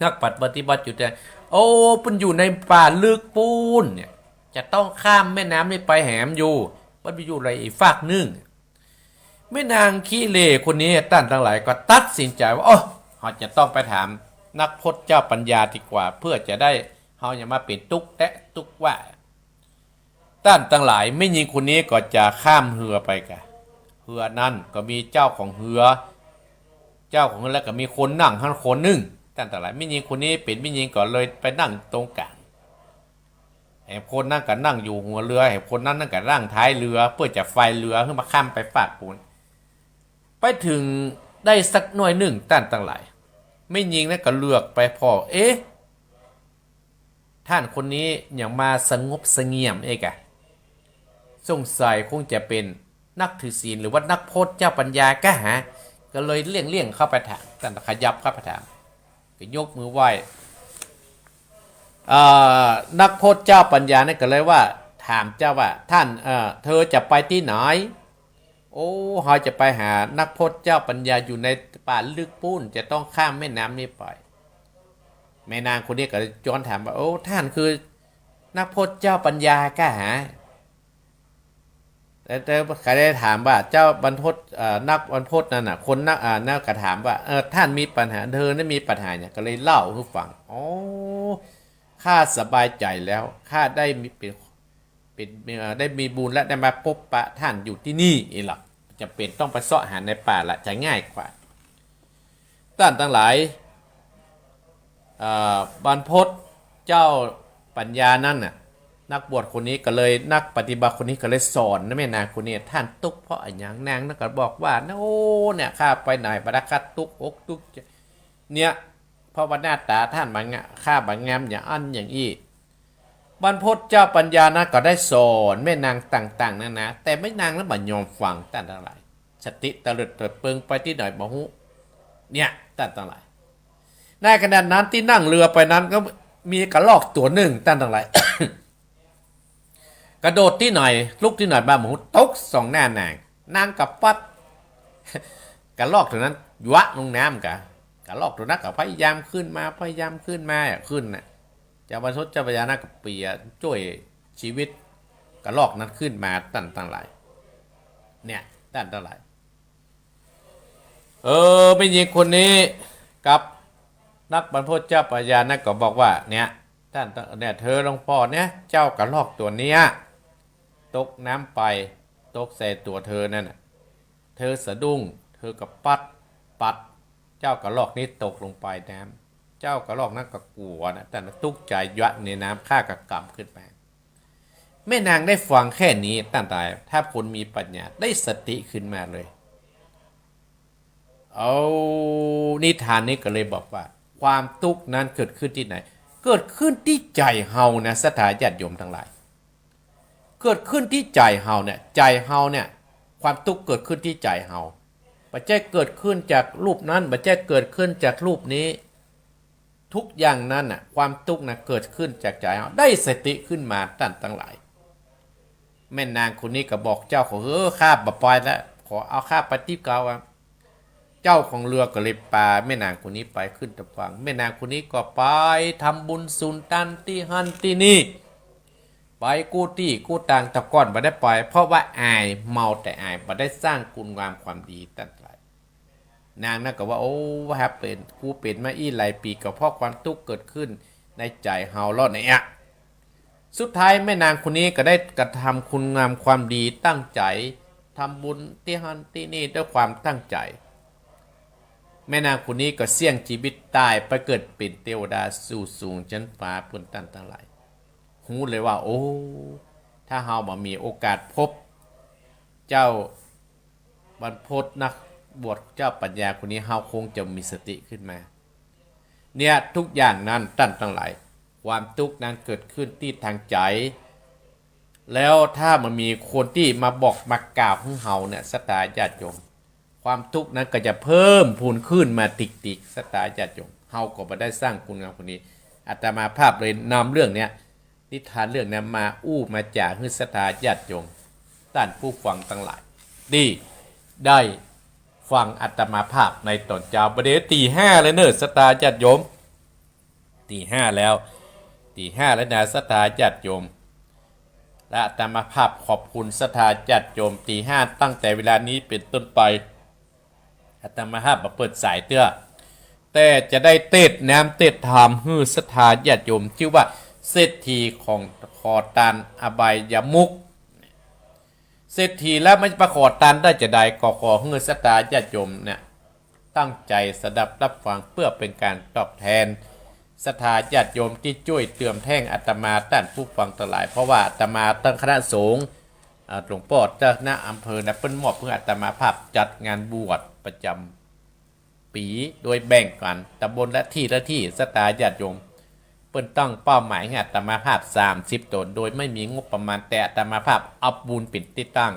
นักปฏิบัติอยู่แต่โอ้เพิ่นอยู่ในป่าลึกปูนเนี่ยจะต้องข้ามแม่น้ำนี่ไปแหมอยู่มันไปอยู่อะไรอีกฝากนึงแม่นางขี้เลคนนี้ท่านทั้งหลายก็ตัดสินใจว่าโอ้เราจะต้องไปถามนักพจน์เจ้าปัญญาดีกว่าเพื่อจะได้เราอย่ามาเป็นตุกแตะตุกว่าท่านทั้งหลายไม่ยิงคนนี้ก็จะข้ามเรือไปกันเรือนั้นก็มีเจ้าของเรือแล้วก็มีคนนั่งทั้งคนหนึ่งท่านทั้งหลายไม่ยิงคนนี้เป็นไม่ยิงก็เลยไปนั่งตรงกลางไอ้คนนั่งก็นั่งอยู่หัวเรือไอ้คนนั่งก็นั่งท้ายเรือเพื่อจะไฟเรือขึ้นมาข้ามไปฝากปูนไปถึงได้สักหน่วยหนึ่งท่านทั้งหลายไม่ยิงนั่นก็เลือกไปพอท่านคนนี้อย่างมาสงบเสงี่ยมสงสัยคงจะเป็นนักถือศีลหรือว่านักพจน์เจ้าปัญญาก็หาก็เลยเลี่ยงเข้าไปถามท่านขยับเข้าไปถามก็ยกมือไหว้นักพจน์เจ้าปัญญาเนี่ยก็เลยว่าถามเจ้าว่าท่านเธอจะไปที่ไหนโอ้เราจะไปหานักพจน์เจ้าปัญญาอยู่ในป่าลึกปูนจะต้องข้ามแม่น้ำนี้ไปแม่นางคนนี้ก็ย้อนถามว่าโอ้ท่านคือนักพจน์เจ้าปัญญาก็หาแต่ใครได้ถามว่าเจ้าบรรพตนักบรรพตนั่นน่ะคนนักก็ถามว่าท่านมีปัญหาเธอได้มีปัญหาเนี่ยก็เลยเล่าให้ฟังอ๋อข้าสบายใจแล้วข้าได้ได้มีบุญและได้มาพบปะท่านอยู่ที่นี่หรอกจะเป็นต้องไปเสาะหาในป่าละจะง่ายกว่าท่านทั้งหลายบรรพตเจ้าปัญญานั่นน่ะนักบวชคนนี้ก็เลยนักปฏิบัติคนนี้ก็เลยสอนนะแม่นางคนนี้ท่านตุกเพราะอย่างนางนั่นก็บอกว่าโอ้เนี่ยข้าไปไหนบรรคัดตุกอกตุกเนี่ยเพราะว่าหน้าตาท่านบางข้าบางงามอย่างอันอย่างอี้บรรพตเจ้าปัญญานะก็ได้สอนแม่นางต่างๆนั่นนะแต่แม่นางนั้นบ่ยอมฟังท่านทั้งหลายสติตะลึดเปิดเปิงไปที่หน่อยบ่ฮู้เนี่ยท่านทั้งหลายในขณะนั้นที่นั่งเรือไปนั้นก็มีกระรอกตัวหนึ่งท่านทั้งหลาย กระโดดที่หน่อยลุกที่หน่อยบ้าหมูตกสองหน้านางกับปัดกระรอกตัวนั้นยวะลงน้ำกระรอกตัวนั้นก็พยายามขึ้นมาขึ้นน่ะเจ้าบรรพตเจ้าปัญญานาคเปียช่วยชีวิตกระรอกนั้นขึ้นมาตั้งหลายเนี่ยตั้งหลายเป็นหญิงคนนี้กับนักบรรพตเจ้าปัญญานาคก็บอกว่าเนี่ยท่านเนี่ยเธอหลวงพ่อเนี่ยเจ้ากระรอกตัวเนี้ยตกน้ำไปตกใส่ตัวเธอนั่นน่ะเธอสะดุ้งเธอกับปัดเจ้ากระรอกนี้ตกลงไปน้ำเจ้ากระรอกนั้นก็กลัวนะแต่ตุกใจยัดในน้ำข้ากระกำขึ้นมาแม่นางได้ฟังแค่นี้ตั้งแต่ถ้าคนมีปัญญาได้สติขึ้นมาเลยเอานิทานนี้ก็เลยบอกว่าความทุกข์นั้นเกิดขึ้นที่ไหนเกิดขึ้นที่ใจเฮานะสถาญาติโยมทั้งหลายเกิดขึ้นที่ใจเฮาเนี่ยใจเฮาเนี่ยความทุกข์เกิดขึ้นที่ใจเฮาปัจจัยเกิดขึ้นจากรูปนั้นปัจจัยเกิดขึ้นจากรูปนี้ทุกอย่างนั้นน่ะความทุกข์น่ะเกิดขึ้นจากใจเฮาได้สติขึ้นมาท่านทั้งหลายแม่นางคนนี้ก็บอกเจ้าของข้าบ่ปล่อยแล้วขอเอาข้าไปที่เก่าเจ้าของเรือก็เลยพาแม่นางคนนี้ไปขึ้นตะฟังแม่นางคนนี้ก็ไปทำบุญสุนตันที่หันที่นี่ไป ไปกู้ที่กู้ตังตะก้อนมาได้ปล่อยเพราะว่าอายเมาแต่อายมาได้สร้างคุณงามความดีตั้งหลายนางนั่นก็ว่าโอ้ว่าเป็นกูเป็นมาอีหลายปีก็เพราะความทุกข์เกิดขึ้นในใจเฮาแล้วเนี่ยสุดท้ายแม่นางคนนี้ก็ได้กระทำคุณงามความดีตั้งใจทำบุญที่ฮันที่นี่ด้วยความตั้งใจแม่นางคนนี้ก็เสี่ยงชีวิตตายไปเกิดเป็นเทวดาสู่สูงชั้นฟ้าปุ่นตั้งหลายหูเลยว่าโอ้ถ้าเฮาบ่มีโอกาสพบเจ้าบรรพตนักบวชเจ้าปัญญาคนนี้เฮาคงจะมีสติขึ้นมาเนี่ยทุกอย่างนั้นตั้งหลายความทุกข์นั้นเกิดขึ้นที่ทางใจแล้วถ้ามันมีคนที่มาบอกมากล่าวให้เฮาเนี่ยสตาญาติโยมความทุกข์นั้นก็จะเพิ่มพูนขึ้นมาติกสตาญาติโยมเฮาก็บ่ได้สร้างคุณงามคนนี้อาตมาภาพเลยนำเรื่องเนี้ยนิทานเรื่องนี้มามาจากให้สตาญาติโยมท่านผู้ฟังทั้งหลายดีได้ฟังอาตมาภาพในตอนเช้าประเดี๋ยวตี 5เลยเนอะสตาญาติโยมตี 5แล้วตี 5แล้วนะสตาญาติโยมและอาตมาภาพขอบคุณสตาญาติโยมตี 5ตั้งแต่เวลานี้เป็นต้นไปอาตมาภาพมาเปิดสายเตื้อแต่จะได้เตดน้ำเตดธรรมฮือสตาญาติโยมชื่อว่าเศรษฐีของขอทานอบายมุขเศรษฐีแล้วไม่ประขอทานได้จะได้ก็ขอให้สตาญาติโยมเนี่ยตั้งใจสดับรับฟังเพื่อเป็นการตอบแทนศรัทธาญาติโยมที่ช่วยเติมแท่งอาตมาต้านผู้ฟังทั้งหลายเพราะว่าอาตมาตั้งคณะสงฆ์หลวงพ่อเจ้าหน้าอำเภอนะเปิ้นมอบเพื่ออาตมาภาพจัดงานบวชประจำปีโดยแบ่งกันตำบลละที่ศรัทธาญาติโยมเปิ้นตั้งเป้าหมายให้อาตมาภาพ30 ตนโดยไม่มีงบประมาณแต่อาตมาภาพเอาบุญเป็นที่ตั้ง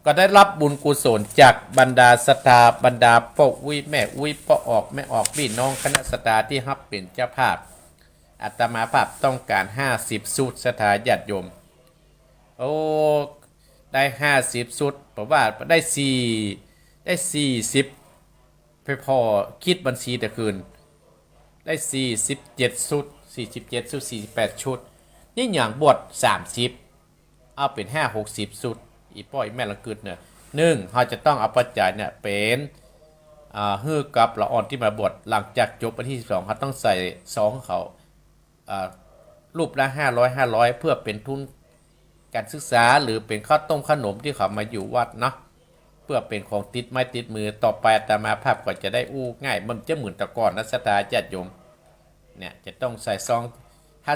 ก็ได้รับบุญกุศลจากบรรดาศรัทธาบรรดาพ่ออุ้ยแม่อุ้ยพ่อออกแม่ออกพี่น้องคณะศรัทธาที่รับเป็นเจ้าภาพอาตมาภาพต้องการ50 ชุดศรัทธาญาติโยมโอ้ได้50 ชุดเพราะว่าได้40พอคิดบัญชีแต่คืนได้47 ชุด47 ชุด48 ชุดนี่อย่างบวช30เอาเป็น50-60 ชุดอีป้อยแม่ละกึดเนี่ยเขาจะต้องเอาปัจจัยเนี่ยเป็นฮื้อกับละอ่อนที่มาบวชหลังจากจบวันที่12เขาต้องใส่ซองเขารูปละ500เพื่อเป็นทุนการศึกษาหรือเป็นข้าวต้มขนมที่เขามาอยู่วัดเนาะเพื่อเป็นของติดไม้ติดมือต่อไปอาตมาภาพก็จะได้ง่ายมันจะเหมือนแต่ก่อนนะสตาญาติโยมเนี่ยจะต้องใส่ซองถ้า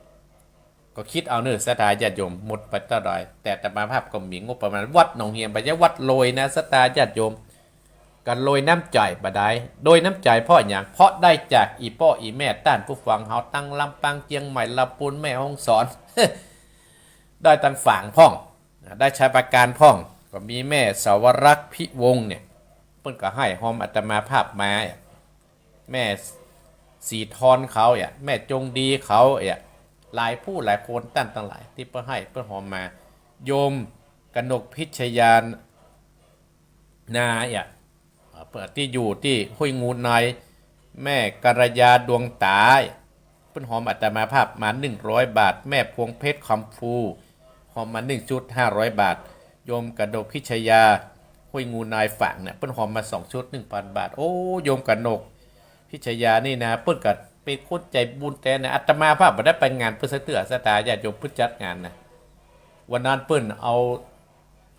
30ก็คิดเอาเนื้อสตาญาติโยมหมดไปเท่าไรแต่อาตมาภาพก็มีงบประมาณวัดหนองเฮียนไปจะวัดโรยนะสตาญาติโยมกันโรยน้ำใจบ่ได้โดยน้ำใจเพราะอย่างเพราะได้จากอีพ่ออีแม่ต้านผู้ฟังเฮาตั้งลำปางเจียงใหม่ลำปูนแม่ฮ่องสอน ได้ตั้งฝางพ่องได้ชายประการพ่องก็มีแม่สาวรักษ์พิวงเนี่ยเพิ่นก็ให้หอมอาตมาภาพมาแม่สีทอนเขาแม่จงดีเขาหลายผู้หลายคนตั้งหลายที่เพิ่นให้เพิ่นหอมมาโยมกนกพิชยานนาเปิดที่อยู่ที่ห้วยงูในแม่กัลยาดวงตาเพิ่นหอมอาตมาภาพมา100 บาทแม่พวงเพชรคำฟูหอมมา1 ชุด500 บาทโยมกนกพิชยาห้วยงูนายฝั่งเนี่ยเพิ่นหอมมา2 ชุด 1,000 บาทโอ้โยมกนกพิชยานี่นะเพิ่นก็เป็นคนใจบุญแต่นะอาตมาภาพบ่ได้ไปงานเพิ่นเตือสตาญาติโยมเพิ่นจัดงานนะวันนั้นเพิ่นเอา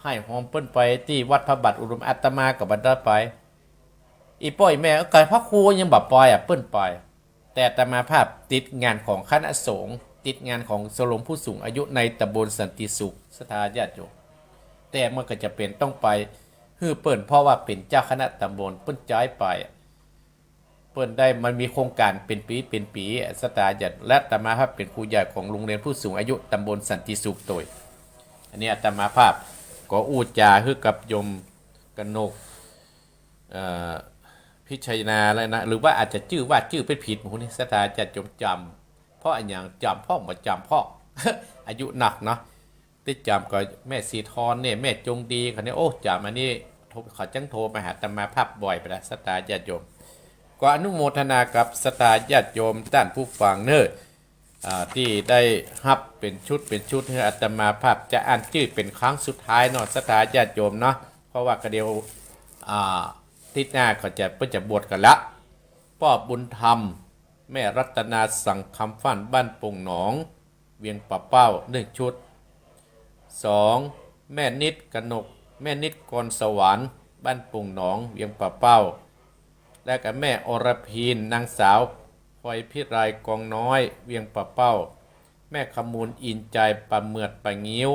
ให้หอมเปิ้นไปที่วัดพระบาทอุดมอาตมากับบ่ได้ไปอีป้อยแม่ก็ไก่พระครูยังบ่ปล่อยเปิ้นปล่อยแต่อาตมาภาพติดงานของคณะสงฆ์ติดงานของสโลมผู้สูงอายุในตำบลสันติสุขสถาญาติโยมแต่มันก็จะเป็นต้องไปฮื้อเปิ้นเพราะว่าเป็นเจ้าคณะตำบลเปิ้นย้ายไปเปิ้นได้มันมีโครงการเป็นปีสถาญาติและอาตมาภาพเป็นครูใหญ่ของโรงเรียนผู้สูงอายุตำบลสันติสุขโดยอันนี้อาตมาภาพก็อูจาฮื้อกับโยมกนกพิชัยนาแล้วนะหรือว่าอาจจะชื่อเป็นผิดหมู่นี่สถาจะจำเพราะอย่างจำพ่อมาจำพ่อ อายุหนักเนาะที่จำก็แม่สีทอนเนี่ยแม่จงดีคนนี้โอ้จำอันนี้เขาจังโทรมาหาอาตมาภาพบ่อยไปแล้วสถาญาติโยมก็อนุโมทนากับสถาญาติโยมท่านผู้ฟังเนอ ที่ได้ฮับเป็นชุดให้อาตมาภาพจะอ่านชื่อเป็นครั้งสุดท้ายเนาะสถาญาติโยมเนาะเพราะว่ากระเดียวทิศหน้าเขาจะเพิ่งจะบวชกันละพ่อบุญธรรมแม่รัตนาสั่งคำฟันบ้านปงหนองเวียงป่าเป้า1 ชุด 2. แม่นิดกนกแม่นิดกรสวรรค์บ้านปงหนองเวียงป่าเป้าและกับแม่อรพีนนางสาวพลอยพิไรกองน้อยเวียงป่าเป้าแม่ขมูลอินใจปะเมือดปะงิ้ว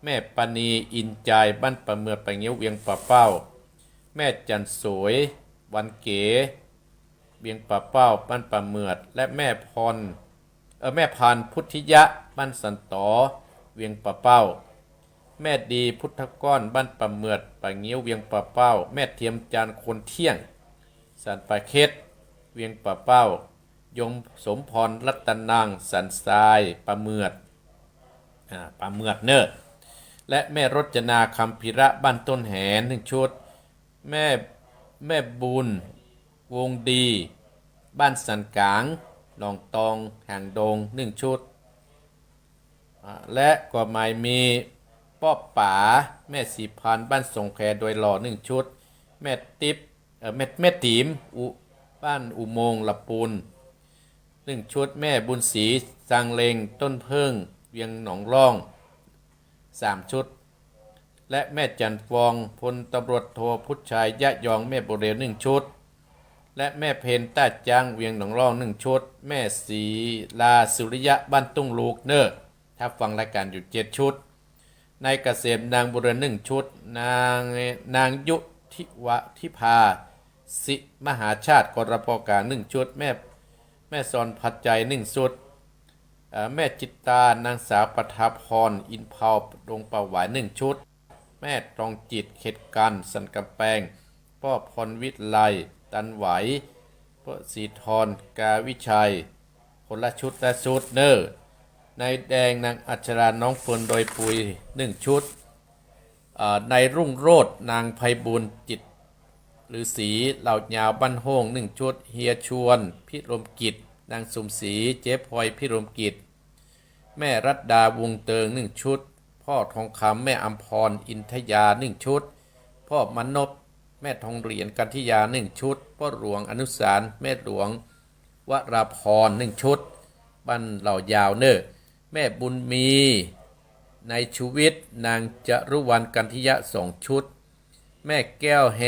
แม่ปณีอินใจบ้านปะเมือดปะงิ้วเวียงป่าเป้าแม่จันสวยวันเก๋เวียงป่าเป้าบ้านปะเมือดและแม่แม่พันพุทธิยะบ้านสันตอเวียงป่าเป้าแม่ดีพุทธก้อนบ้านปะเมือดปะงิ้วเวียงป่าเป้าแม่เทียมจานคนเที่ยงสันปะเค็ดเวียงป่าเป้ายมสมพรรัตนางสันทรายปะเมือดเนอและแม่รจนาคำพิระบ้านต้นแหน1 ชุดแม่บุญวงดีบ้านสันกลางหนองตองห่างดง1 ชุดและก็หมายมีป้อป๋าแม่สีพันบ้านสงแคโดยหล่อ1 ชุดแม่ติ๊บแม่ติ๋มบ้านอุโมงค์ละปูน1 ชุดแม่บุญศรีสังเลงต้นเพิ่งเวียงหนองร่อง3 ชุดและแม่จันฟองพลตำรวจโทพุทธชัยยะยองแม่โบเรล1 ชุดและแม่เพนต้าจางเวียงหนองร่อง1 ชุดแม่ศรีลาสุริยะบ้านตุ้งลูกเนอถ้าฟังรายการอยู่7 ชุดนายเกษมนางบุเรน1 ชุดนางยุทิพาสิมหาชาติกรปกลาง1 ชุดแม่สอนพัดใจ1 ชุดแม่จิตตานางสาวปฐาพรอินเผาดงป่าหวาย1 ชุดแม่ตรองจิตเขตกันสันกำแพงพ่อพรวิทย์ไลตันไหวพ่อสีทรกาวิชัยคนละชุดเนอร์นายแดงนางอัชราน้องเฟิร์นโดยปุย1 ชุดนายรุ่งโรจน์นางไพบูลย์จิตหรือสีเหล่ายาวบ้านโฮ่ง1 ชุดเฮียชวนพิรมกิจนางสมศรีเจ๊พลอยพิรมกิจแม่รัตดาวงเติง1 ชุดพ่อทองคำแม่อัมพรอินทยา1 ชุดพ่อมนพแม่ทองเหรียญกันทิยา1 ชุดพ่อหลวงอนุสารแม่หลวงวราพร1 ชุดบ้านเหล่ายาวเนอแม่บุญมีนายชูวิทย์นางจรุวรรณกันทิยะ2 ชุดแม่แก้วแฮ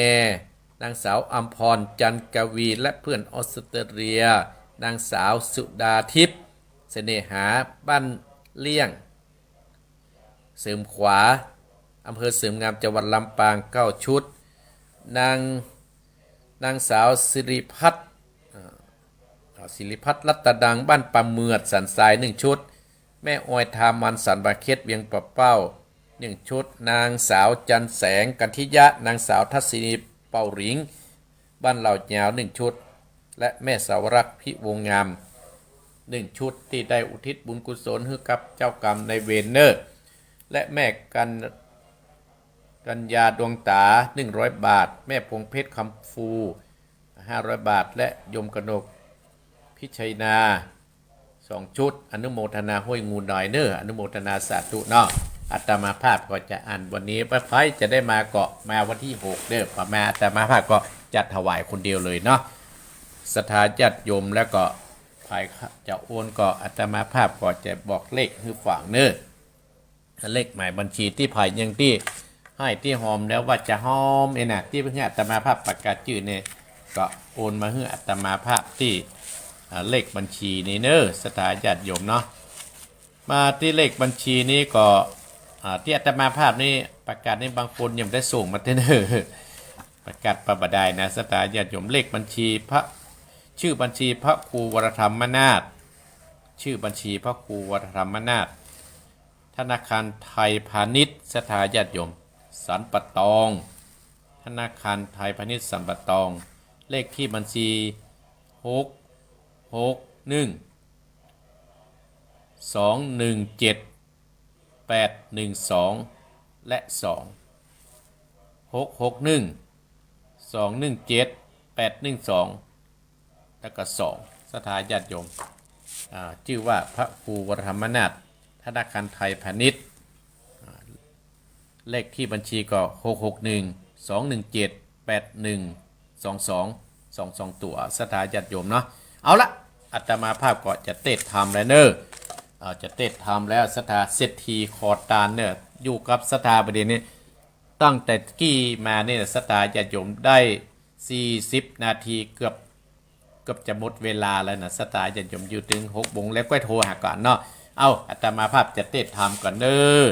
นางสาวอัมพรจันกวีและเพื่อนออสเตรเลียนางสาวสุดาทิพย์เสน่หาบ้านเลี่ยงเสริมขวาอำเภอเสริมงามจังหวัดลำปาง9 ชุดนางสาวสิริพัฒน์รัตดังบ้านปะเมือดสันทราย1 ชุดแม่ออยทามันสันบาเค็ดเวียงปะเป้า1 ชุดนางสาวจันแสงกันทิยะนางสาวทัศนีเป่าหริงบ้านเหล่ายาว1 ชุดและแม่สาวรักษ์พิวงงาม1 ชุดที่ได้อุทิศบุญกุศลให้กับเจ้ากรรมในเวรเนอร์และแม่กัญญาดวงตา100 บาทแม่พงเพชรคำฟู500 บาทและยมกนกพิชัยนา2 ชุดอนุโมทนาห้วยงูหน่อยเนออนุโมทนาสาธุเนาะอาตมาภาพก็จะอ่านวันนี้ป้าไพจะได้มาเกาะมาวันที่6เด้อประมาอาตมาภาพก็จัดถวายคนเดียวเลยเนาะศรัทธาญาติโยมแล้วก็ภายจะโอนก็อาตมาภาพก็จะบอกเลขคือฝั่งเนอเลขหมายบัญชีที่ภายยังที่ให้ที่หอมแล้วว่าจะหอมเองนะที่เพื่อนอาตมาภาพประกาศชื่อเนี่ยก็โอนมาให้อาตมาภาพที่เลขบัญชีนี้เนอศรัทธาญาติโยมเนาะมาที่เลขบัญชีนี้ก็ที่อาตมาภาพนี่ประกาศในบางคนยังได้ส่งมาเนอประกาศประบดายนะศรัทธาญาติโยมเลขบัญชีชื่อบัญชีพระครูวรธรรมนาถชื่อบัญชีพระครูวรธรรมนาถธนาคารไทยพาณิชย์ศรัทธาญาติโยมสันปะตองธนาคารไทยพาณิชย์สันปะตองเลขที่บัญชี661217812และ2661217812แล้วก็2ศรัทธาญาติโยม ชื่อว่าพระครูวรธรรมนาถธนาคารไทยพาณิชย์เลขที่บัญชีก็661-217-8122ตัวสถาญาติโยมเนาะเอาละอาตมาภาพก็จะเตะทำแล้วเนอะจะเตะทำแล้วสถาเศรษฐีขอตานเนอะอยู่กับสถาประเด็นนี้ตั้งแต่กี้มาเนี่ยสถาญาติโยมได้40 นาทีเกือบจะหมดเวลาแล้วนะสถาญาติโยมอยู่ถึง6 โมงแล้วก็โทรหาก่อนเนาะเอาอาตมาภาพจะเตะทำก่อนเนอะ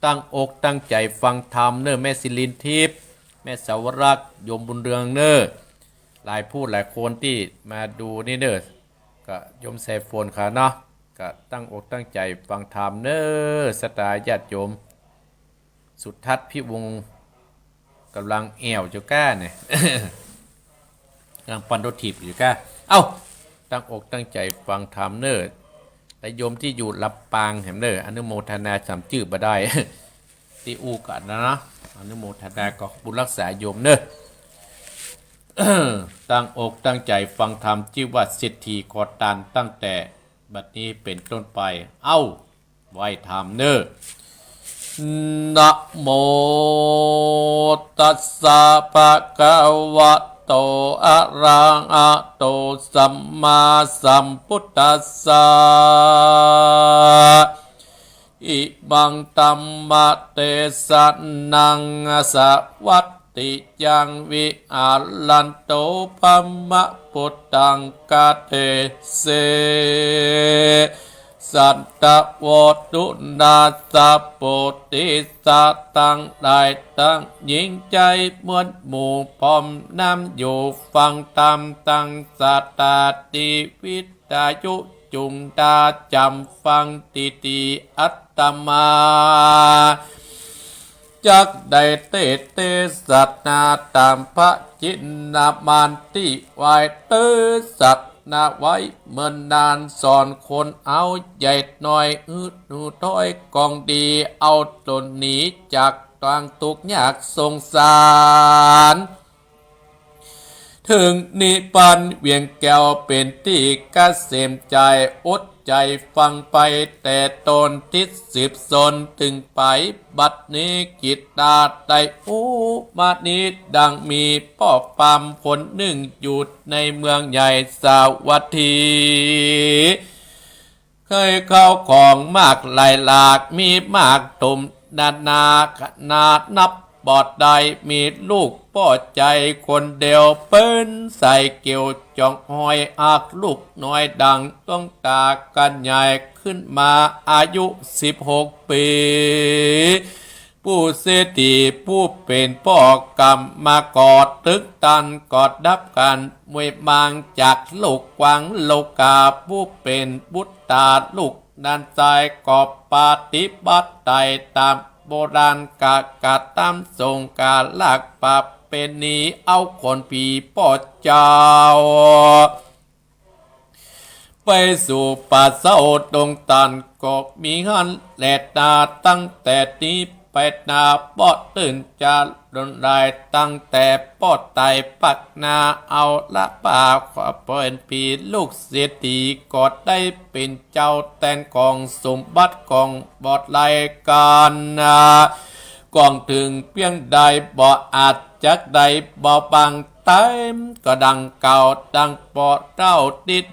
ตั้งอกตั้งใจฟังธรรมเนอะแม่ศิรินทิพย์แม่สาวรักษ์โยมบุญเรืองเนอะหลายพูดหลายคนที่มาดูนี่เนอะก็โยมใส่โฟนค่ะเนาะก็ตั้งอกตั้งใจฟังธรรมเนอะสถาญาติโยมสุทัศน์พิวงศ์กำลังแอวอยู่ก้าเนี่ย กำลังปันรถถีบอยู่ก้าเอ้าตั้งอกตั้งใจฟังธรรมเนอะแต่โยมที่อยู่ลำปางเห็นเนอะอนุโมทนาสามจื่อบ่ได้ ที่อูกันนะอนุโมทนาก็บุญรักษาโยมเนอะ ตั้งอกตั้งใจฟังธรรมชื่อว่าเศรษฐีขอทานตั้งแต่บัดนี้เป็นต้นไปเอ้าไหว้ธรรมเนอะนะโมตัสสะภะคะวะโตอะระหะโตสัมมาสัมพุทธัสสะอิบังตัมมะเตสะนังสะวัตติยังวิอาลันโตภัมมะพุทธังกาเทเสสัตตะโวตุนาสัพโพธิสัตตังได้ตั้งยิงใจมวลหมู่พร้อมน้ำอยู่ฟังตามตั้งสัตตาติวิทายุจุงดาจำฟังติอัตตมาจักได้เตสัตนาตามพระจินนามันติไว้เตสัตนาไว้เมื่อนานสอนคนเอาใหญ่หน่อยหูถ้อยกองดีเอาตนหนีจากตางตุกยากสงสารถึงนิพพานเวียงแก้วเป็นที่กเกษมใจอดใจฟังไปแต่ตนทิศ10 ถึงไปบัดนี้กิจตาได้มานี้ดังมีพ่อปามคนหนึ่งอยู่ในเมืองใหญ่สาวัตถีเคยเข้าของมากหลายหลากมีมากตุ่มนาขนาดนับบอดใดมีลูกพ่อใจคนเดียวเปิ้นใส่เกี่ยวจองหอยอักลูกน้อยดังต้องตากันใหญ่ขึ้นมาอายุ16 ปีผู้เศรษฐีผู้เป็นพ่อกรรมมากอดตึกตันกอดดับกันมวยบางจากลูกกวางโลกาผู้เป็นบุตรตาลูกนันใจกอบปฏิบัติใดตามโบราณกะตามทรงกาลากปะเป็นนี้เอาคนผีป่อเจ้าไปสู่ป่าเศร้าดงตันก็มีหันแหลดนาตั้งแต่นี้ไปนาปอดตื่นจะดนได้ตั้งแต่ปอดไตปักนาเอาละป่าขอเป็นผีลูกเศรษฐีก็ได้เป็นเจ้าแตนกองสมบัติของบอดไลกันกองถึงเพียงใดบ่อาจจักใดบ่บังเต็มก็ดังเก่าดังปอเต้า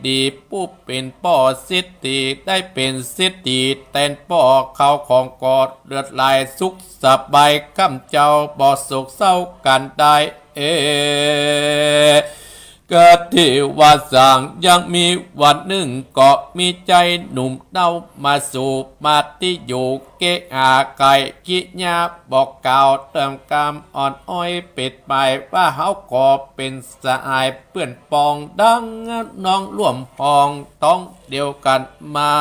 ดีผู้เป็นป่อสิทธิได้เป็นสิทธิแตนป่อเขาของกอดเลือดลายสุขสบายข้ามเจ้าบ่โศกเศร้ากันได้เกิดที่ว่าสั่งยังมีวันหนึ่งก็มีใจหนุ่มเต้ามาสู่มาที่อยู่เกะอาไก่กิญาบอกกล่าวเติมกามอ่อนอ้อยเป็ดไปว่าเฮาก็เป็นสหายเพื่อนปองดังน้องร่วมพองต้องเดียวกันมา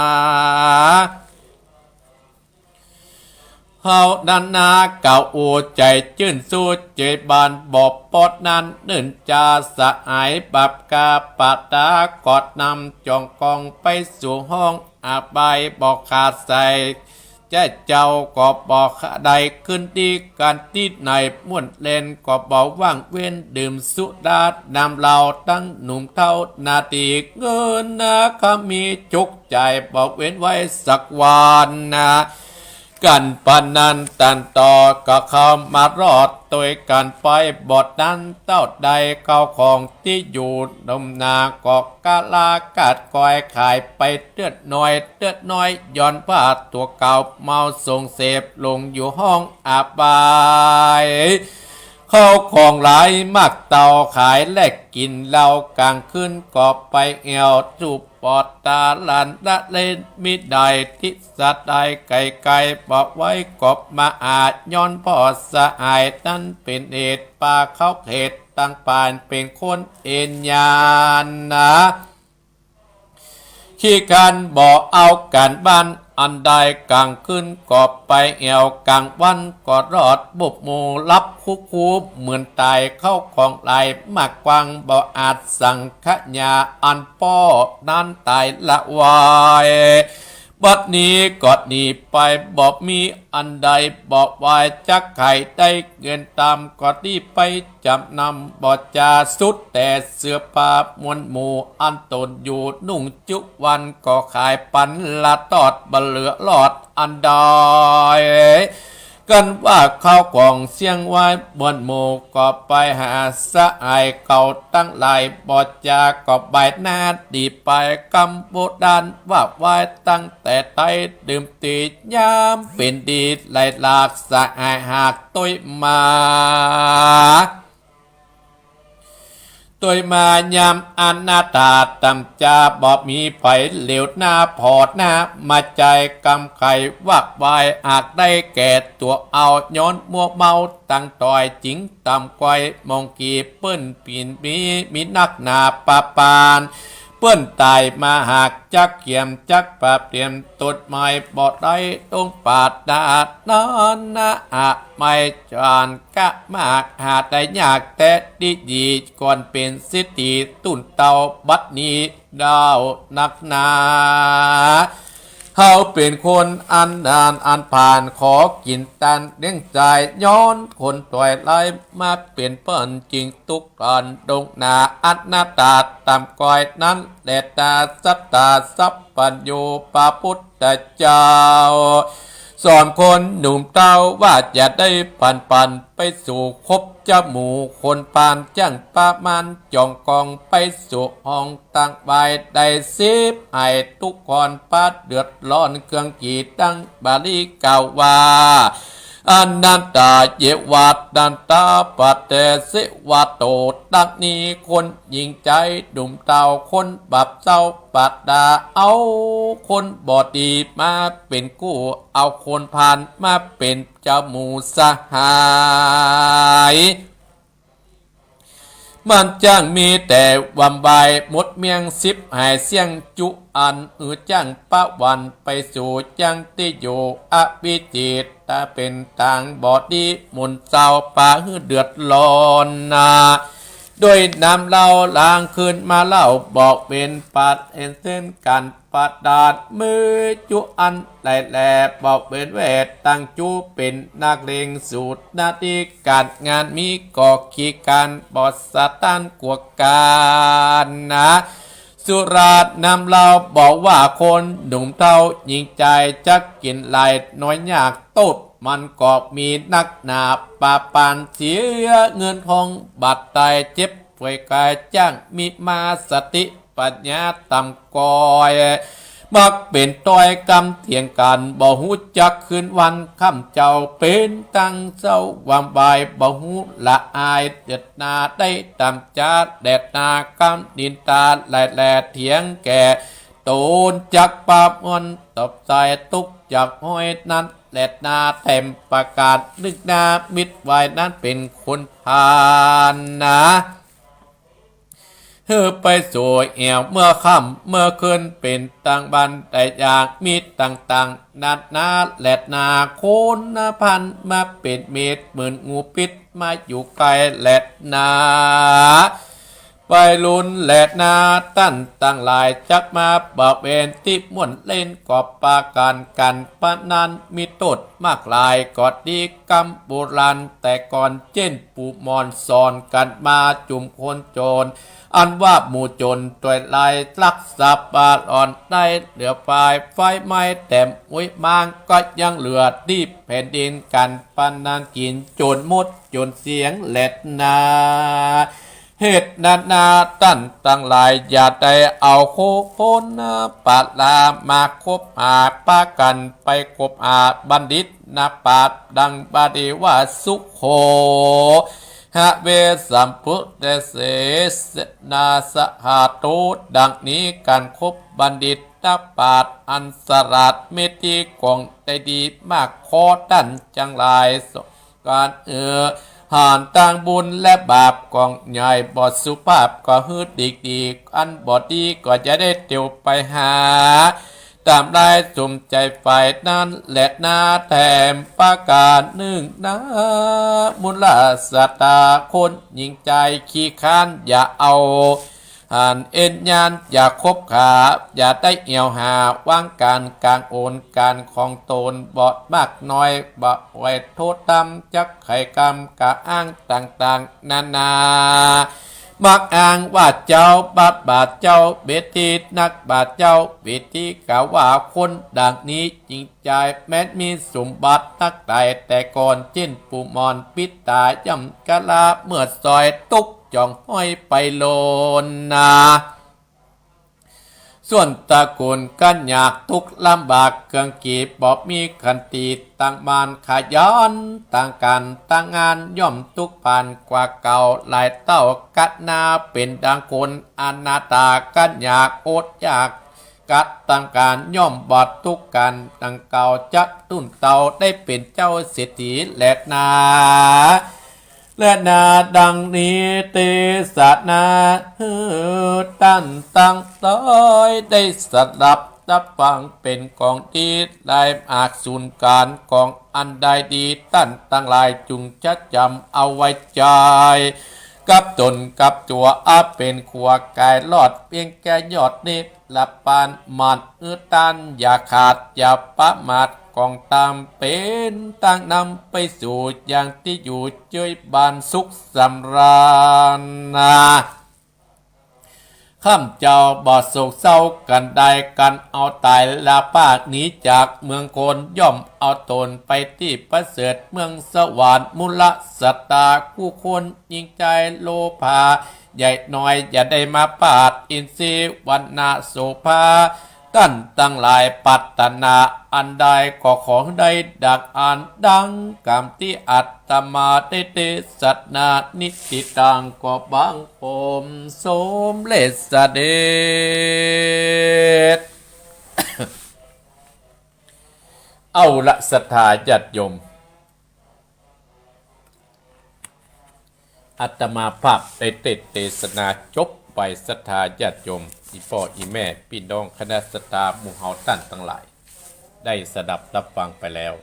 เฮานันนาเก่าอูใจจื่นสู้เจบานบอบปอดนั้นเนื่นจาสะอายบับกาปาตากอดนำจองกองไปสู่ห้องอาบายบอกขาดใส่ แจ้เจ้าก็บอกใดขึ้นดีการติดในม่วนเล่นก็บอกว่างเว้นดื่มสุดานำเราตั้งหนุ่มเท่านาทีเงินนะขามีจุกใจบอกเว้นไว้สักวันนะกันปานนันตันต่อก็เข้ามารอดโดยการไปบทนั้นเต้าใดเข้าของที่อยู่นมนาก็กาลากาดกอยขายไปเตือดน้อยย้อนผ้าตัวเก่าเมาส่งเสพลงอยู่ห้องอาบายเข้าของหลายมากเต่าขายแลกกินเหล้ากลางคืนก็ไปเอวจูบปอดตาลันละเล่นมิได้ทิสัตว์ได้ไก่บอกไว้กบมาอาจย้อนพ่อสะอายนั้นเป็นเอตปลาเข้าเหตุตั้งปานเป็นคนเอ็นยานนะขี้การบอกเอาการบ้านอันใดกลางขึ้นก็ไปแอวกลางวันก็รอดบุบหมูรับคูเหมือนตายเข้าของไหลมากกวางบ่อาจสั่งขะยาอันป้อนั้นตายละวายบัดนี้ก็หนีไปบอกมีอันใดบอกไว้จักไข่ได้เงินตามก็ดีไปจำนำบ่จาสุดแต่เสื้อผ้ามวลหมู่อันตนอยู่นุ่งจุวันก็ขายปันละตอดบเหลือหลอดอันใดกันว่าข้าวกล่องเสียงไว้บนหมู่ก็ไปหาสะอายเก่าตั้งหลายบอจาก็ใบหน้าดีไปกำโบดานว่าไว้ตั้งแต่ไตดื่มตียามเป็นดีไหลหลากสะอายหากต้วยมาตัวมายามอันหน้าตาตำจาบอบมีไผเหลวหน้าพอดหน้ามาใจกำไข่วักวายอาจได้แก่ตัวเอาย้อนมัวเมาตั้งต่อยจิงตำไกวมองกีเปิ้นปีนมีนักหนาปาปานเปิ้นตายมาหากจักเขียมจักปราบเตรียมตดไม้บอดได้ต้องปาดดาดนอนนะอะไม่จานกะมากหาได้ยากแต่ดีก่อนเป็นสิทธิตุนเตาบัดนี้ดาวนักหนาเขาเป็นคนอันดานอันผ่านขอกินตันเลี้ยงใจย้อนคนต่อยไล่มาเป็นเปิ้นจริงทุกตอนดงนาอันหน้าตาตามกอยนั้นแดดตาสัตตาสัพปัญโยปาพุทธเจ้าสอนคนหนุ่มเต้าว่าจะได้ปันไปสู่คบจมูกคนปานจ้างปามันจองกองไปสู่ห้องตั้งใบได้สิบไอทุกคนปาดเดือดร้อนเครื่องกีตั้งบาลีกล่าวว่าอนันตาเยวัดนันตาปัตเตสิวัตโตตักนี้คนยิงใจดุมเต่าคนบับเจ้าปัดดาเอาคนบอดีมาเป็นกู้เอาคนผ่านมาเป็นเจ้าหมูสหายมันจ้างมีแต่วำใบหมดเมียงสิบหายเสียงจุอันจ้างปะวันไปสู่จังติโยอภิจิตตาเป็นต่างบอดีมุนเศร้าป่าหือเดือดร้อนนาด้วยน้ำเล่าล้างคืนมาเล่าบอกเป็นปัดเอ็นเส้นกันปัดดาดมือจุอันแหล่บอกเป็นเวทตั้งจูเป็นนักเลงสูตรหน้าที่การงานมีก่อขี้การบอดสะตันกวการนะสุราษนำเราบอกว่าคนหนุ่มเท่ายิงใจจักกินไหลน้อยยากตดมันก็มีนักหนาปาปานเสียเงินทองบัดตายเจ็บป่วยกายจ้างมีมาสติปัญญาตำกอยมักเป็นต้อยกำเถียงกันบ่หูจักคืนวันค่ำเจ้าเป็นตั้งเจ้าวางบายบ่หูละอายเดือดนาได้ตำจาแดดนากำดินตาแหล่เถียงแก่โตนจักปาบมันตบใจตุกจากห้อยนั้นแดดนาเต็มประกาศนึกนามิดไว้นั้นเป็นคนพานนะไปสู่แอวเมื่อค่ำเมื่อคืนเป็นต่างบันแต่อยากมีต่างนัดนาแหลดนาโคนนาพันมาเป็นเม็ดเหมือนงูพิษมาอยู่ไกลแหลดนา วัยรุ่นและนาตั้นตั้งหลายจักมาบะเวนที่ม่วนเล่นกอบปากันปะนันมีตดมากลายกอดดีกำโบราณแต่ก่อนเจนปูมอนสอนกันมาจุ่มคนโจรอันว่าหมู่จนตัวลายลักษาบาลอ่อนได้เหลือปลายไฟไหม้แต่มุ้ยมางก็ยังเหลือดีแผ่นดินกันปะนันกินจนมุดจนเสียงแหลดนาเหตุนาตั้นตั้งหลายอย่าได้เอาโคพ้นปาลามาคบหาปากันไปคบหาบัณฑิตนาปาดดังบาดีว่าสุขโขหะเวสัมพุทธเสสนาสหาตุดังนี้การคบบัณฑิตนาปาดอันสรัดเมตีกองได้ดีมากขอดันจังหลายการหานต่างบุญและบาปกองใหญ่บอดสุภาพก็ฮืดดีอันบอดดีก็จะได้เตียวไปหาตามได้จุมใจฝ่ายนั้นและนาแถมประกาศหนึ่งนะมุลสตาคนยิงใจขี้ค้านอย่าเอาหันเอ็นยานอย่าคบขาอย่าได้เอี่ยวหาวางการกลางโอนการของตนบอดมากน้อยบะไว้โทษตำจักไข่กรรมกะอ้างต่างๆนานามักอ้างว่าเจ้าบาทเจ้าเบตีนักบาทเจ้าเบตีกล่าวว่าคนดังนี้จริงใจแม้มีสมบัตินักไต่แต่ก่อนเช่นปูมอนปิตตาย่ำกะลาเมื่อซอยตุกจ่องห้อยไปโลนนาส่วนตระกูลกันยากทุกลำบากเกืองกีบบอกมีขันติต่างบานขย้อนต่างกันต่างงานย่อมทุกผ่านกว่าเก่าหลายเต้ากัดนาเป็นดังคนอนาตากันยากอดยากกัดต่างการย่อมบอดทุกกันดังเก่าจักตุ้นเต่าได้เป็นเจ้าเศรษฐีและนาและนาดังนี้เตสนาตั้นตั้งต้อยได้สดับรับฟังเป็นกองที่ได้อาจสูญการกองอันใดดีตั้นตั้งหลายจุงชัดจำเอาไว้ใจกับตนกับตัวอาเป็นขัวกายลอดเพียงแก่ยอดนิดละปานมันตันอย่าขาดอย่าประมาทกองตามเป็นตั้งนำไปสู่อย่างที่อยู่เจยบานสุขสำราญข้ามเจ้าบอดโศกเศร้ากันใดกันเอาตายลาปากหนีจากเมืองโคนย่อมเอาตนไปที่ประเสริฐเมืองสวรรค์มุลสตาคู่คนยิงใจโลภาใหญ่น้อยอย่าได้มาปาดอินทรีวันนาโสภาตั้นตั้งหลายปัตตนาอันใดก็ของใดดักอ่านดังกรรมที่อัตตมาได้เตสัตนานิติตังก็บังคมสมเลสเดช เอาละศรัทธาญาติโยมอาตมาภาพได้เทศนาจบไปศรัทธาญาติโยมอีพ่ออีแม่พี่น้องคณะศรัทธาหมู่เฮาท่านทั้งหลายได้สดับรับฟังไปแล้ว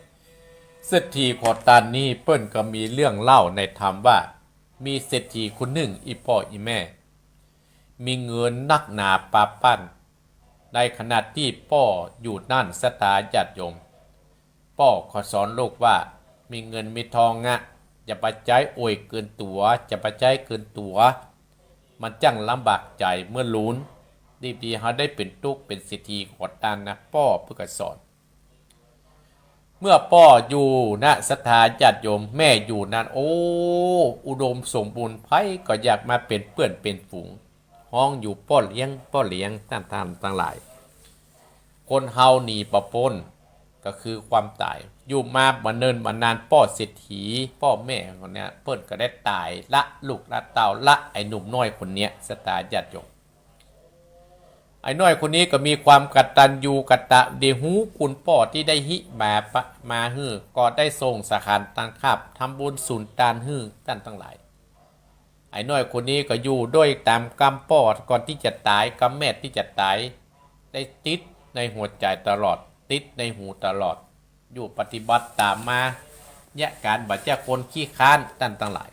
เศรษฐีขอตานนี้เปิ้นก็มีเรื่องเล่าในธรรมว่ามีเศรษฐีคนหนึ่งอีพ่ออีแม่มีเงินนักหนาปาปั้นในขณะที่พ่ออยู่นั่นศรัทธาญาติโยมพ่อขอสอนลูกว่ามีเงินมีทองอย่าไปใจโอยเกินตัวจะไปใจเกินตัวมันจังลำบากใจเมื่อลุ้นดีๆเขาได้เป็นตุกเป็นเศรษฐีขอทานนะพ่อเพื่อสอนเมื่อพ่ออยู่นะศรัทธาญาติโยมแม่อยู่นั่นโอ้อุดมสมบูรณ์ไผก็อยากมาเป็นเพื่อนเป็นฝูงห้องอยู่พ่อเลี้ยงท่านทั้งหลายคนเฮาหนีประปนก็คือความตายอยู่มาบันเนินมานานพ่อเศรษฐีพ่อแม่คนเนี้ยเพิ่นก็ได้ตายละลูกละเต่าละไอ้หนุ่มน้อยคนเนี้ยศรัทธาญาติโยมไอ้น้อยคนนี้ก็มีความกตัญญูกตเวหูคุณพ่อที่ได้หิมาฮื้อก็ได้ส่งสาขารตังคาบทำบุญสุนทานฮื้อท่านทั้งหลายไอ้น้อยคนนี้ก็อยู่ด้วยตามกรรมพ่อก่อนที่จะตายกรรมแม่ที่จะตายได้ติดในหัวใจตลอดติดในหูตลอดอยู่ปฏิบัติตามมาแยกการบัจเจ้าคนขี้ค้านท่านทั้งหลาย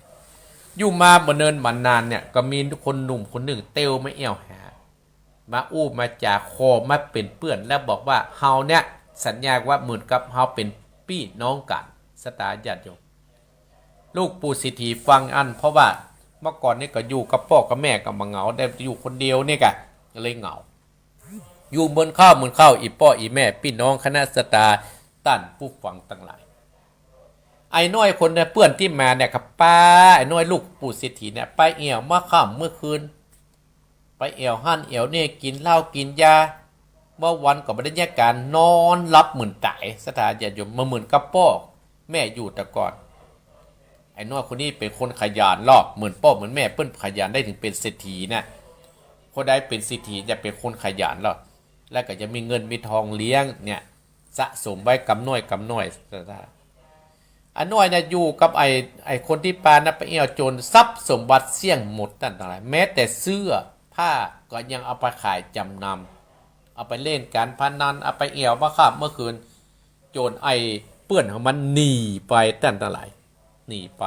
อยู่มาบ่เนินมานานเนี่ยก็มีคนหนุ่มคนหนึ่งเตียวไม่เอี่ยวหามาอู้มาจากคอมาเป็นเปื้อนแล้วบอกว่าเฮาเนี่ยสัญญาว่าเหมือนกับเฮาเป็นพี่น้องกันสตาญาติโยมลูกปู่สิทธีฟังอันเพราะว่าเมื่อก่อนนี่ก็อยู่กับพ่อกับแม่กับมาเหงาได้อยู่คนเดียวนี่กะเลยเหงาอยู่บนข้าวอีพ่ออีแม่พี่น้องคณะสตาตั้นผู้ฟังตั้งหลายไอ้น้อยคนเนี่ยเปื้อนที่มาเนี่ยครับป้าไอ้น้อยลูกปู่สิทธีเนี่ยไปเอี่ยวเมื่อค่ำเมื่อคืนไปเอี่ยวหั่นเอี่ยวเนี่ยกินเหล้ากินยาเมื่อวันก็ไม่ได้แยกการนอนรับเหมือนตายสถานญาติโยมมาเหมือนกับพ่อแม่อยู่แต่ก่อนไอ้น้อยคนนี้เป็นคนขยันลอกเหมือนพ่อเหมือนแม่เปิ้นขยันได้ถึงเป็นเศรษฐีนะคนใดเป็นเศรษฐีจะเป็นคนขยันลอกแล้วก็จะมีเงินมีทองเลี้ยงเนี่ยสะสมไว้กำน้อยอันน้อยเนี่ยอยู่กับไอ้คนที่ปานะไปเอี่ยวโจรทรัพย์สมบัติเสี่ยงหมดนั่นอะไรแม้แต่เสื้อผ้าก็ยังเอาไปขายจำนำเอาไปเล่นการพนันเอาไปเอี่ยวมาข้ามเมื่อคืนโจรไอ้เปื้อนของมันหนีไปตั้งแต่ไหนหนีไ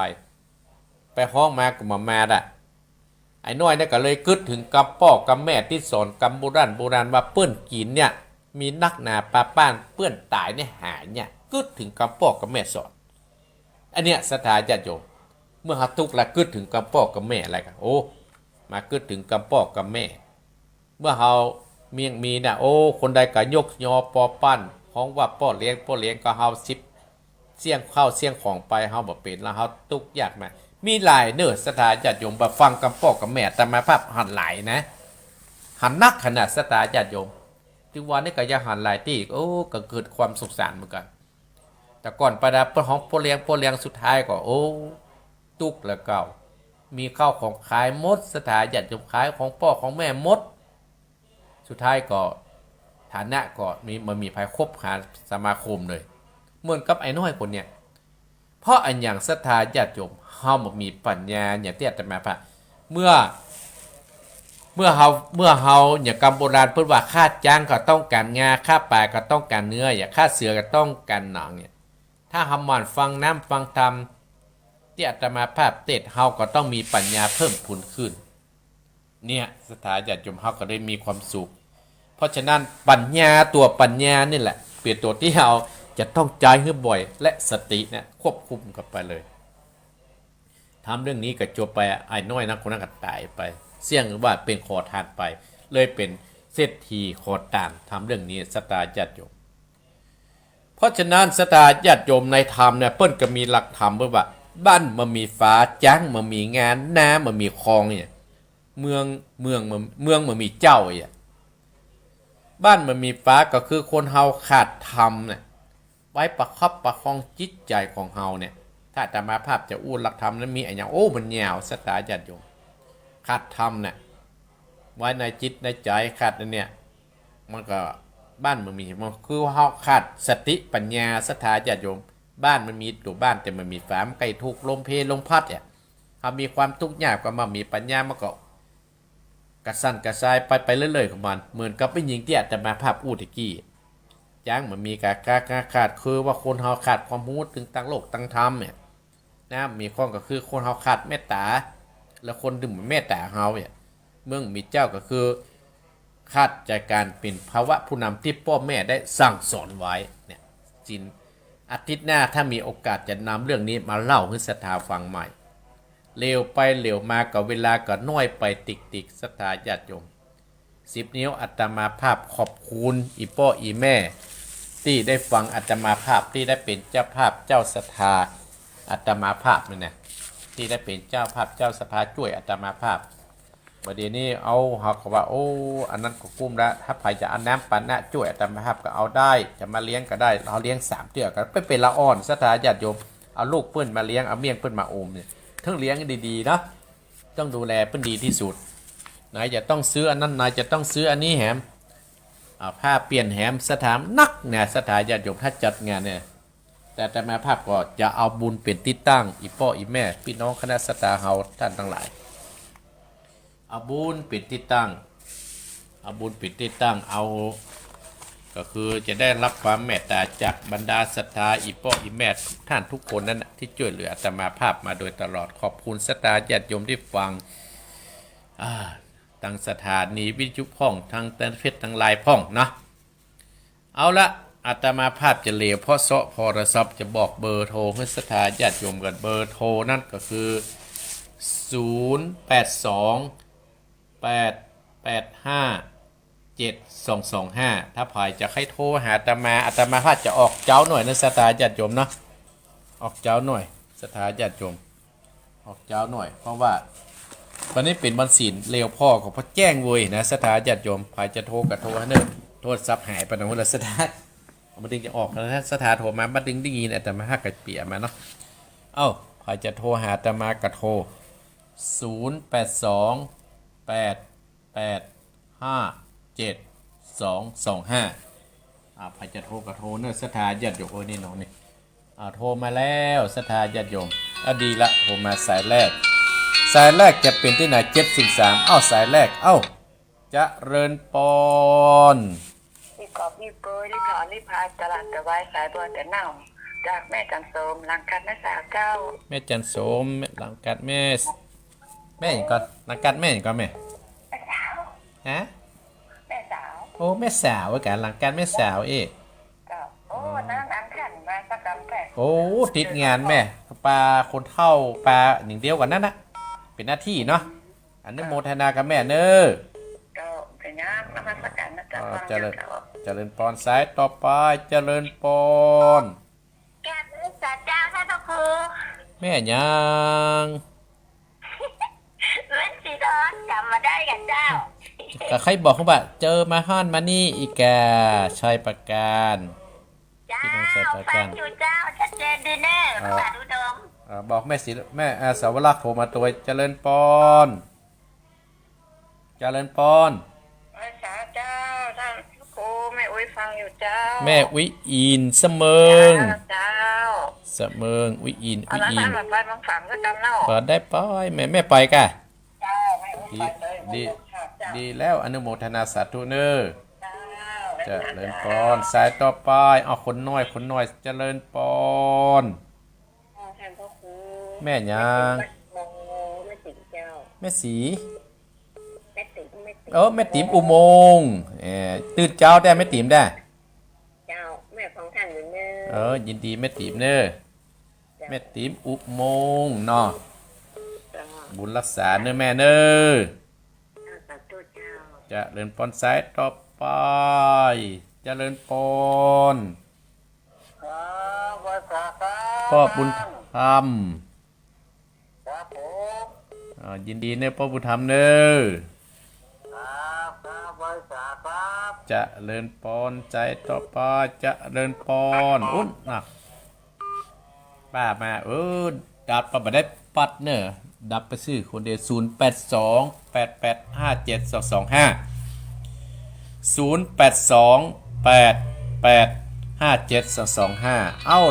ปห้องมากับมาด่ะไอ้น้อยเนี่ยก็เลยกึดถึงกับพ่อกับแม่ที่สอนกับโบราณว่าเปื้อนกินเนี่ยมีนักหนาป้านเปื้อนตายเนี่ยหายเนี่ยกึดถึงกับพ่อกับแม่สอนอันเนี้ยสถาญาติโยมเมื่อหัดทุกข์แล้วกึดถึงกับพ่อกับแม่อะไรกันโอ้มากึดถึงกับพ่อกับแม่เมื่อเฮามีนะโอ้คนใดก็ยกยอปอปั้นของว่าพ่อเลี้ยงก็เฮาซิบเสี่ยงข้าวเสี่ยงของไปเฮาบ่เป็นแล้วเฮาทุกข์ยากมามีหลายเนื้อสถาญาติโยมบ่ฟังกับพ่อกับแม่แต่มาภาพหันหลายนะหันนักขนาดสถาญาติโยมถึงวันนี้ก็ยังหันหลายที่โอ้ก็เกิดความสุขสันต์เหมือนกันแต่ก่อนประดับของพ่อเลี้ยงสุดท้ายก็โอ้ตุกแล้วเก่ามีข้าวของขายมดสถาญาติโยมขายของพ่อของแม่มดสุดท้ายก็ฐานะก็มีภัยคบหาสมาคมเลยเหมือนกับไอ้น้อยคนเนี่ยเพราะอันอย่างศรัทธาญาติโยมเฮาบ่มีปัญญาอย่างที่อาตมาพระเมื่อเฮาอย่างกรรมโบราณเพิ่นว่าค่าจ้างก็ต้องการงาค่าปลาก็ต้องการเนื้ออย่างค่าเสือก็ต้องการหนังเนี่ยถ้าเฮาหมั่นฟังน้ำฟังธรรมที่อาตมาภาพเทศเฮาก็ต้องมีปัญญาเพิ่มพูนขึ้นเนี่ยศรัทธาญาติโยมเฮาก็ได้มีความสุขเพราะฉะนั้นปัญญานี่แหละเปลี่ยนตัวที่เราจะต้องใจให้บ่อยและสติเนี่ยควบคุมกันไปเลยทำเรื่องนี้ก็จบไปไอ้น้อยนะคนนั้นก็ตายไปเสี่ยงว่าเป็นขอทานไปเลยเป็นเศรษฐีขอทานทำเรื่องนี้สตาญาติโยมเพราะฉะนั้นสตาญาติโยมในธรรมเนี่ยเปิ้นก็มีหลักธรรมว่าบ้านมันมีฟ้าจ้างมันมีงานน้ำมันมีคลองเนี่ยเมืองมันมีเจ้าเนี่ยบ้านมันมีฟ้าก็คือคนเฮาขาดธรรมเนี่ยไว้ประคับประคองจิตใจของเฮาเนี่ยถ้าอาตมาภาพจะอู้หลักธรรมนั้นมีอะไรอย่างโอ้มันยาวสตาญาติโยมขาดธรรมเนี่ยไว้ในจิตในใจขาดเนี่ยมันก็บ้านมันมีมันคือเฮาขาดสติปัญญาสถาญาติโยมบ้านมันมีตัวบ้านแต่มันมีฟ้ามันใกล้ทุกลมเพลมพัดเนี่ยเฮามีความทุกข์ยากก็มามีปัญญามันก็กระสั่นกระซายไปเรื่อยๆของมันเหมือนกับเป็นหญิงที่อาตมาภาพอู้ตะกี้จ้างมันมีการขาดคือว่าคนเฮาขาดความรู้ถึงตั้งโลกตั้งธรรมเนี่ยนะมีข้อก็คือคนเฮาขาดเมตตาแล้วคนดึงเมตตาเฮาเนี่ยเมื่อมีเจ้าก็คือขาดจากการเป็นภาวะผู้นำที่พ่อแม่ได้สั่งสอนไว้เนี่ยจินอาทิตย์หน้าถ้ามีโอกาสจะนำเรื่องนี้มาเล่าให้ศรัทธาฟังใหม่เร็วไปเร็วมากับเวลาก็น้อยไปติกศรัทธาญาติโยม10 นิ้วอาตมาภาพขอบคุณอีพ่ออีแม่ที่ได้ฟังอาตมาภาพที่ได้เป็นเจ้าภาพเจ้าศรัทธาอาตมาภาพนี่นะที่ได้เป็นเจ้าภาพเจ้าสภาช่วยอาตมาภาพประเดี๋ยวนี้เอาเขาก็ว่าโอ้อันนั้นก็กุ้มแล้วถ้าใครจะเอาน้ำปันนะช่วยอาตมาภาพก็เอาได้จะมาเลี้ยงก็ได้เราเลี้ยง3 เทื่อกันไปเป็นละอ่อนศรัทธาญาติโยมเอาลูกเปิ้นมาเลี้ยงเอาเมี่ยงเปิ้นมาอมเนี่ยทั้งเลี้ยงดีๆนะต้องดูแลเปิ้นดีที่สุดนายจะต้องซื้ออันนั้นนายจะต้องซื้ออันนี้แหมผ้าเปลี่ยนแหมสถานนักเนี่ยสถานญาติโยมถ้าจัดงานเนี่ยแต่อาตมาภาพก็จะเอาบุญเป็นที่ตั้งอีพ่ออีแม่พี่น้องคณะสตาเฮาท่านทั้งหลายเอาบุญเป็นที่ตั้งเอา ก็คือจะได้รับความเมตตาจากบรรดาศรัทธาอีพ่ออีแม่ทุกท่านทุกคนนั้นที่ช่วยเหลืออาตมาภาพมาโดยตลอดขอบคุณศรัทธาญาติโยมที่ฟังทางสถานีวิทยุพ่องทางเต้นเฟซทางไลน์พ่องเนาะเอาละอาตมาภาพจะเลวเพราะเสาะพอระซับจะบอกเบอร์โทรเพื่อศรัทธาญาติโยมกันเบอร์โทรนั่นก็คือ0828857225ถ้าภายจะให้โทรหาอาตมาภาพจะออกเจ้าหน่อยนะศรัทธาญาติโยมเนาะออกเจ้าหน่อยศรัทธาญาติโยมออกเจ้าหน่อยเพราะว่าวันนี้เป็นวันศีลเลวพ่อของพ่อแจ้งเว้ยนะศรัทธาญาติโยมภายจะโทรกับโทรให้เนิ่นโทรศัพท์หายไปนะวันละศรัทธามาดึงจะออกแล้วถ้าศรัทธาโทรมาบัดดึงได้ยินอาตมาภาพกระเปียมาเนาะภายจะโทรหาอาตมากระโทร0828857225ใครจะโทรก็โทรเนอะศรัทธาญาติโยมนี่น้องนี่โทรมาแล้วศรัทธาญาติโยมดีละโทรมาสายแรกจะเป็นที่ไหน703สายแรกจะเริญปอนพี่กอบพี่เปยพี่ถอนพี่พายตลาดตะไว้สายบัวแต่เน่าจากแม่จันโสมหลังคัดแม่สาวเจ้าแม่จันโสมหลังกัดแม่อย่างก่อนหลังกัดแม่อย่างก่อนแม่สาวฮะแม่สาวโอ้แม่สาวกันหลังกัดแม่สาวเโอ้น้ำขันมาสักกำแปดโอ้ติดงานแม่ปลาคนเท่าปลาหนึ่งเดียวกันนั่นนะเป็นหน้าที่เนาะอันนี้โมทนากับแม่เนอก็เป็นน้ำมาสักกันนะจ๊ะเจริญปอนสายต่อไปเจริญปอนแกเป็นสัตว์เจ้าท่านครูแม่ยังเล่นสีทองจำมาได้กันเจ้าก็ใครบอกเขาว่าเจอมาห้อนมานี่อีกาชัยประการเจ้าฟังอยู่เจ้าชัดเจนดีแน่ภาษาดูดงบอกแม่ศิแม่สาวรักษ์โทรมาตัวเจริญปอนแม่สาวเจ้าท่านครูแม่อุ้ยฟังอยู่เจ้าแม่วิอินเสมิงเจ้าเสมิงวิอินท่านมาไปบางฝังก็จำเล่าเปิดได้ป้อยแม่ไปกะดีแล้วอนุโมทนาสาธุเนอเจริญปอนสายต่อไปคนน้อยเจริญปอนแม่ยังแม่สีแม่ติ๋มอุโมงค์ตื่นเจ้าได้แม่ติ๋มได้เจ้าแม่ของท่านอยู่เนอยินดีแม่ติ๋มเนอแม่ติ๋มอุโมงค์เนาะบุญรักษาเนอแม่เนอจะเริญปอนสายต่อไปจะเริญปอนพ่อบุญธรรมยินดีเนอพ่อบุญธรรมเนอจะเริญปอนใจต่อไปจะเริญปอนนะป้ามาดับไปได้ปัดเนอดับไปซื้อคนเดียว0828857225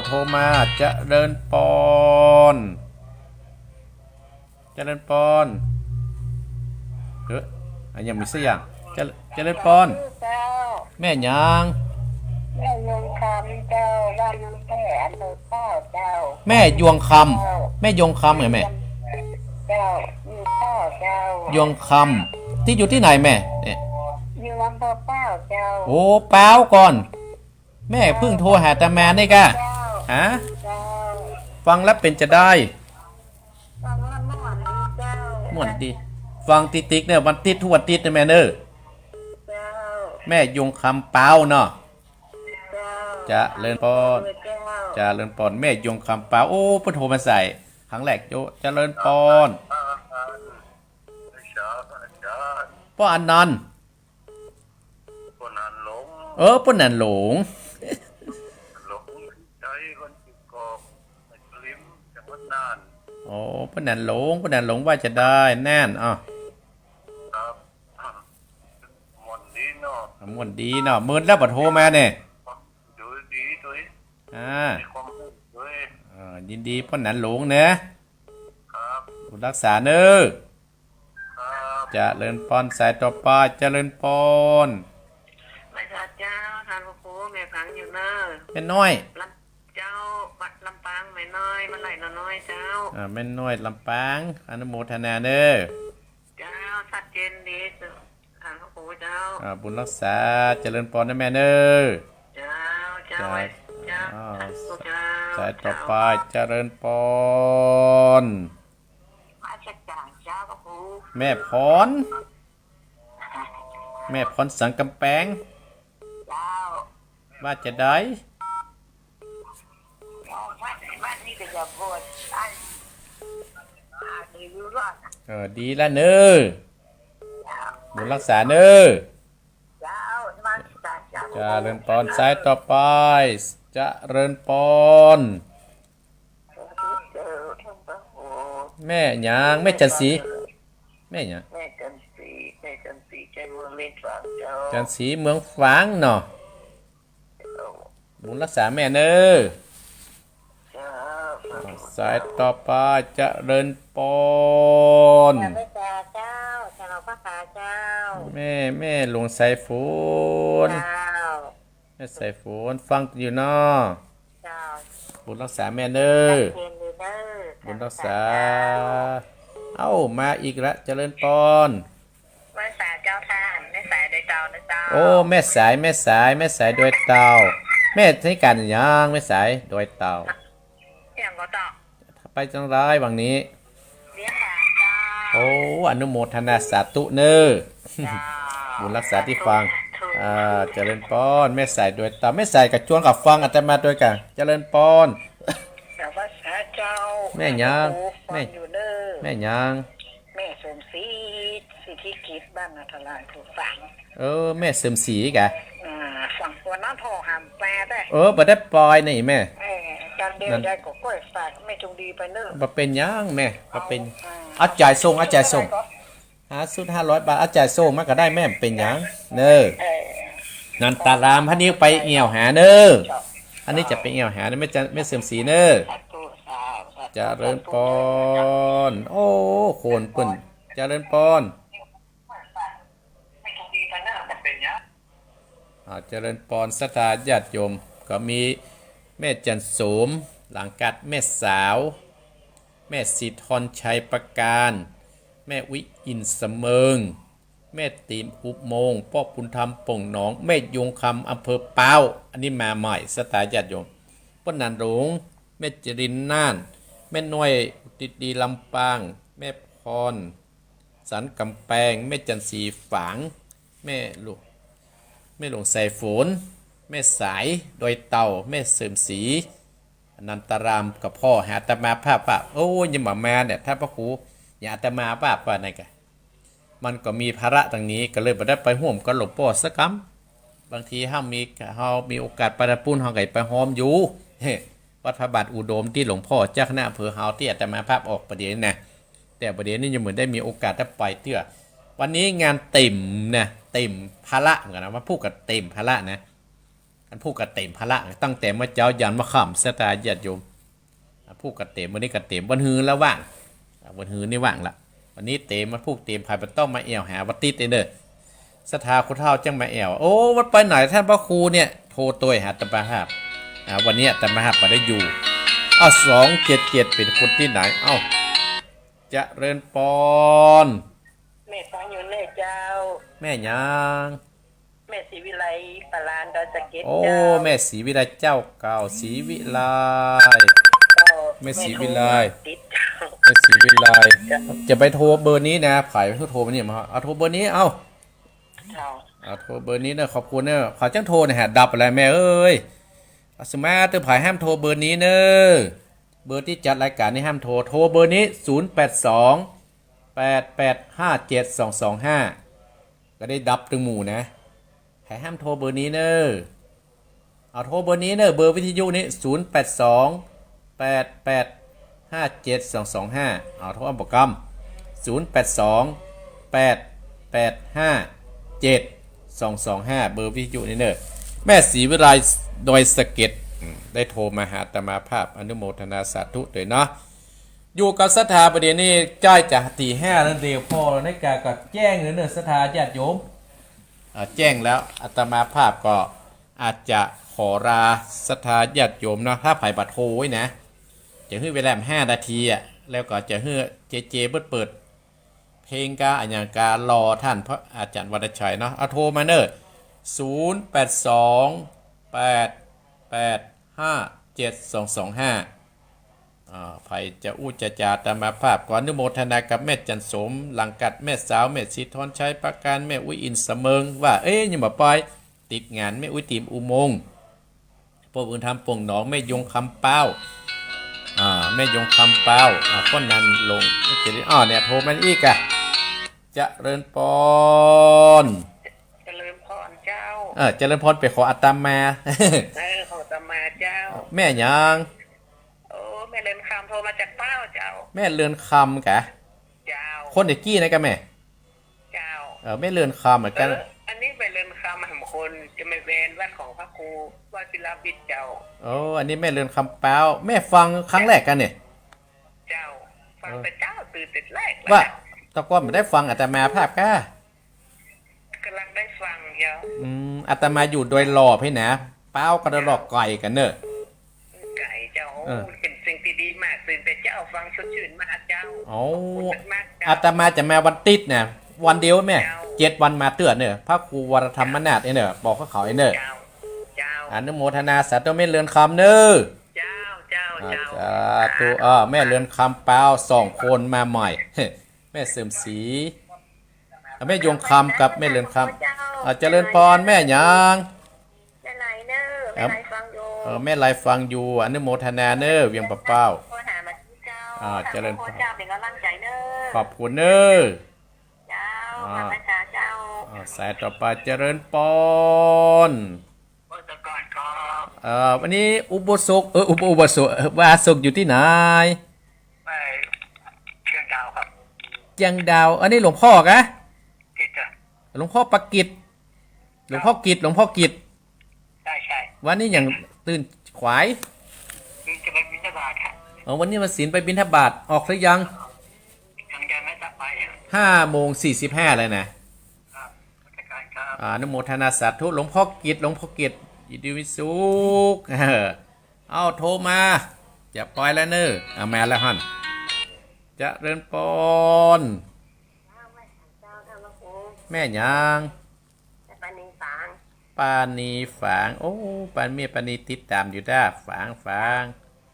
โทรมาจะเริญปอนยังมีสักอย่างจะเริญปอนแม่ยังแม่ยวงคำเจ้าบ้านน้องแก่อำเภอเป้าเจ้าแม่ยวงคำเหรอแม่เจ้าอยู่เป้าเจ้ายวงคำที่อยู่ที่ไหนแม่เนี่ยอยู่อำเภอเป้าเจ้าโอ้เป้าก่อนแม่เพิ่งโทรหาตาแมนได้กะฮะฟังแล้วเป็นจะได้ฟังแล้วม่วนดีฟังติ๊กเนี่ยวันติดทุกวันติดนะแม่เนอแม่ยงคำเป้าเนาะจะเลินปอนแม่ยงคำเป้าพุทโธมาใส่ครั้งแรกจะเลินปอนป้ออันนันป้อนันหลงป้อนันหลงใจคนจิกกอกลิมจังหวัดน่านป้อนันหลงว่าจะได้แน่นครับม่วนดีเนาะมื้อแล้วบ่โทรมาเนี่ยยินดีพ่อหนันหลงเนะครับรักษาเนอจะเลินปอนสายต่อไปจะเลินปอนไม่ขาดเจ้าทานลูก เนอะ แม่น้อย ลำเจ้าวัดลำปางแม่น้อยมันไหลน้อยเจ้า แม่น้อยลำปางอนุโมทนาเด้อ เจ้าชัดเจนดีสุดทางพระครูเจ้า บุญรักษาเจริญพรนะแม่เด้อ เจ้าเจ้าไว้เจ้าเจ้า สายต่อไปเจริญพร มาจากจ่างเจ้าพระครู แม่พรแม่พรสังกำแพง เจ้า ว่าจะได้ วัดนี้ก็จะบวชดีอยู่รอด ดีแล้วเน้อ เจ้า บุญรักษาเน้อ เจ้ามาจากเจ้า เจริญพรสายต่อไปเจริญพร เจ้าท่านพระครู แม่หยางแม่จันสีแม่หยาง แม่จันสีใจเมืองเล่นฝังเจ้า จันสีเมืองฝางเนาะบุญรักษาแม่เน้อ เจ้า สายต่อไปเจริญพร พระเจ้าฉลองพระขาเจ้า แม่หลวงสายฝน เจ้า แม่สายฝนฟังอยู่เนาะ เจ้า บุญรักษาแม่เน้อ เทียนดีเด้อ บุญรักษาเอ้ามาอีกแล้วเจริญพร แม่สายเจ้าท่านแม่สายโดยเจ้านะเจ้า โอ้แม่สายแม่สายโดยเตาแม่ใช้การยังแม่สายโดยเตา เสียงก็ต่อ ไปจังไรวังนี้ เลี้ยงหลานเจ้า โอ้อนุโมทนาสาธุเน้อ เจ้า บุญรักษาที่ฟังเจริญพรแม่สายโดยเตาแม่สายกับจวงกับฟังอาตมาด้วยกันเจริญพร แต่ว่าสาเจ้า แม่ยัง แม่อยู่เด้อ แม่ยัง แม่สมศรีสิทธิกิจบ้านนาทลายถูกฝัง แม่เสริมสีกะ ฝั่งตัวน้ำพอหามแปรได้ บ่ได้ปล่อยนี่แม่ การเดียวได้ก็กล้วยฝากไม่จงดีไปเนอะ บ่เป็นหยังแม่บ่เป็นเอาจ่ายส่ง500 บาทเอาจ่ายส่งมาก็ได้แม่เป็นหยังเน้อนันตารามพันนี้ไปเอี่ยวหาเน้ออันนี้จะไปเอี่ยวหาไม่จะไม่เสื่อมสีเน้อเจริญพรโอ้โคนเปิ้นเจริญพรเจริญพรศรัทธาญาติโยมก็มีแม่จันโสมหลังกัดแม่สาวแม่สิทรชัยประการแม่วิอินเสมิงแม่ตีมอุโมงค์พ่อปุณธรรมป่งหนองแม่ยงคำอำเภอเป้าอันนี้มาใหม่ศรัทธาญาติโยมป้นนันหลงแม่จรินน่านแม่น้อยติดดีลำปางแม่พรสันกำแพงแม่จันสีฝางแม่หลวงใส่ฝนแม่สายโดยเต่าแม่เสริมสีอนันตรามกับพ่อหาอาตมาภาพป่ะโอ้ยยังมาเนี่ยถ้าพระครูอย่าอาตมาภาพป่ะไหนกันมันก็มีภาระตรงนี้ก็เลยไม่ได้ไปห่วมกับหลวงพ่อสักคำบางทีห้ามมีโอกาสไปปุ้นห้องไก่ไปหอมอยู่วัดพระบาทอุดมที่หลวงพ่อเจ้าคณะอำเภอเฮาที่อาตมาภาพออกประเดี๋ยวนะแต่ประเดี๋ยวนี้ยังเหมือนได้มีโอกาสได้ไปเตื้อวันนี้งานเต็มนะเต็มภาระเหมือนกันนะมาพูดกับเต็มภาระนะกันพูดกับเต็มภาระตั้งแต่เมื่อเจ้ายันมาข่ำสตาญาติโยมพูดกับเต็มวันนี้กับเต็มวันฮือแล้วว่างวันฮือนี่ว่างละวันนี้เต็มมาพูดเต็มภายมันต้องมาแอวหาวัดติดเด้อสถาคุณเท่าจังมาแอวโอ้วัดไปไหนท่านพระครูเนี่ยโทรตัวหาตมาภาพวันนี้ตมาภาพมาได้อยู่277เป็นคนที่ไหนจะเริญปอนแม่ฟังอยู่เน่เจ้า แม่ยัง แม่ศรีวิไลปลานดอยสะเก็ด โอ้ เจ้า แม่ศรีวิไลเจ้าเก่าศรีวิไลแม่ศรีวิไลแม่ศรีวิไลจะไปโทรเบอร์นี้นะไผ่โทรมาเนี่ยมาเอาโทรเบอร์นี้เอาโทรเบอร์นี้นะขอบคุณเนอะขอจังโทรนะฮะดับอะไรแม่เอ้ยสมาร์ทไผ่ห้ามโทรเบอร์นี้เนอะเบอร์ที่จัดรายการนี้ห้ามโทรเบอร์นี้082 8857225ก็ได้ดับถึงหมู่นะใครห้ามโทรเบอร์นี้เนอะเอาโทรเบอร์นี้เนอะเบอร์วิทยุนี้082 8857225เอาโทรอัมปกรรม082 8857225เบอร์วิทยุนี่เนอะแม่ศรีวิไลดอยสะเก็ดได้โทรมาหาอาตมาภาพอนุโมทนาสาธุด้วยเนาะอยู่กับศรัทธาประเดี๋ยวนี้จ้อยจากตี5นั่นเดียวพอในการก็แจ้งเนื้อศรัทธาญาติโยมแจ้งแล้วอาตมาภาพก็อาจจะข ขอราศรัทธาญาติโยมเนาะถ้าไผ่บัตรโทไว้นะจะให้เวลา5 นาทีอ่ะแล้วก็จะให้เจเปิดเพลงกาอัญญาการอท่านพระอาจารย์วรชัยเนาะเอาโทรมาเนอะ0828857225ไผ่จะอู้จะจาตามมาภาพก่อนอนุโมทนากับแม่จันสมหลังกัดแม่สาวแม่สีทอนชัยประการแม่อุ้ยอินเสมิงว่ายังมาปล่อยติดงานแม่อุ้ยตีมอุโมงค์พวกอื่นทำป่งหนองแม่ยงคำเป้าแม่ยงคำเป้าก้นนั้นลงจะได้เนี่ยโทรมาอีกอะจะเริญปอนเจริญพรเจ้าเจริญพรไปขออัตมาขอตมาเจ้าแม่ยังแม่เรือนคำโทรมาจากเป้าเจ้าแม่เรือนคำกะเจ้าคนเด็กกี้นะกะแม่เจ้าแม่เรือนคำเหมือนกันอันนี้แม่เรือนคำหำคนจะไม่เวนวัดของพระครูวชิรวิทย์เจ้าอันนี้แม่เรือนคำเป้าแม่ฟังครั้งแรกกันเนี่ยเจ้าฟังแต่เจ้าตื่นแต่แรกว่าตะก้อนไม่ได้ฟังอาตมาภาพก้ากำลังได้ฟังเจ้าอาตมาอยู่โดยหล่อพี่นะเป้ากระดอกไก่กันเนอะไก่เจ้าเป็นสิ่งที่ดีมากตื่นแต่เจ้าฟังสดชื่นมากเจ้าอาตมาจะมาวันติดเนี่ยวันเดียวแม่7 วันมาเตือนเนอะพระครูวรธรรมนาถเนอะบอกเขาเนอะอนุโมทนาสาธุแม่เรือนคำเนอะตัวแม่เรือนคำเป้า2 คนมาใหม่แม่เสริมศรีแม่ยงคำกับแม่เรือนคำเจริญพรแม่ยังแม่ไรเนอแม่ไรฟังอยู่แม่ไรฟังอยู่อนุโมทนาเนอะเวียงปะเป้าเจริญพรเจ้าเป็นกำลังใจเนอะขอบคุณเนอะเจ้าพระประชาเจ้าสายต่อไปเจริญปอนวันนี้อุโบสถอุโบสถวาสุกอยู่ที่ไหนไปเชียงดาวครับเชียงดาวอันนี้หลวงพ่อกะหลวงพ่อประกิตหลวงพ่อกิตใช่วันนี้อย่างตื่นขวายจะไปบิณฑบาตค่ะวันนี้มาศีลไปบิณฑบาตออกหรือยังไม่จะไป5:45เลยนะอนุโมทนาสาธุหลวงพ่อกิตยินดีวิสุขเอาโทรมาจะปล่อยแล้วเนอะแม่แล้วฮันจะเริญปอนแม่ยังปานีฝางปานีติดตามอยู่ด้าฝาง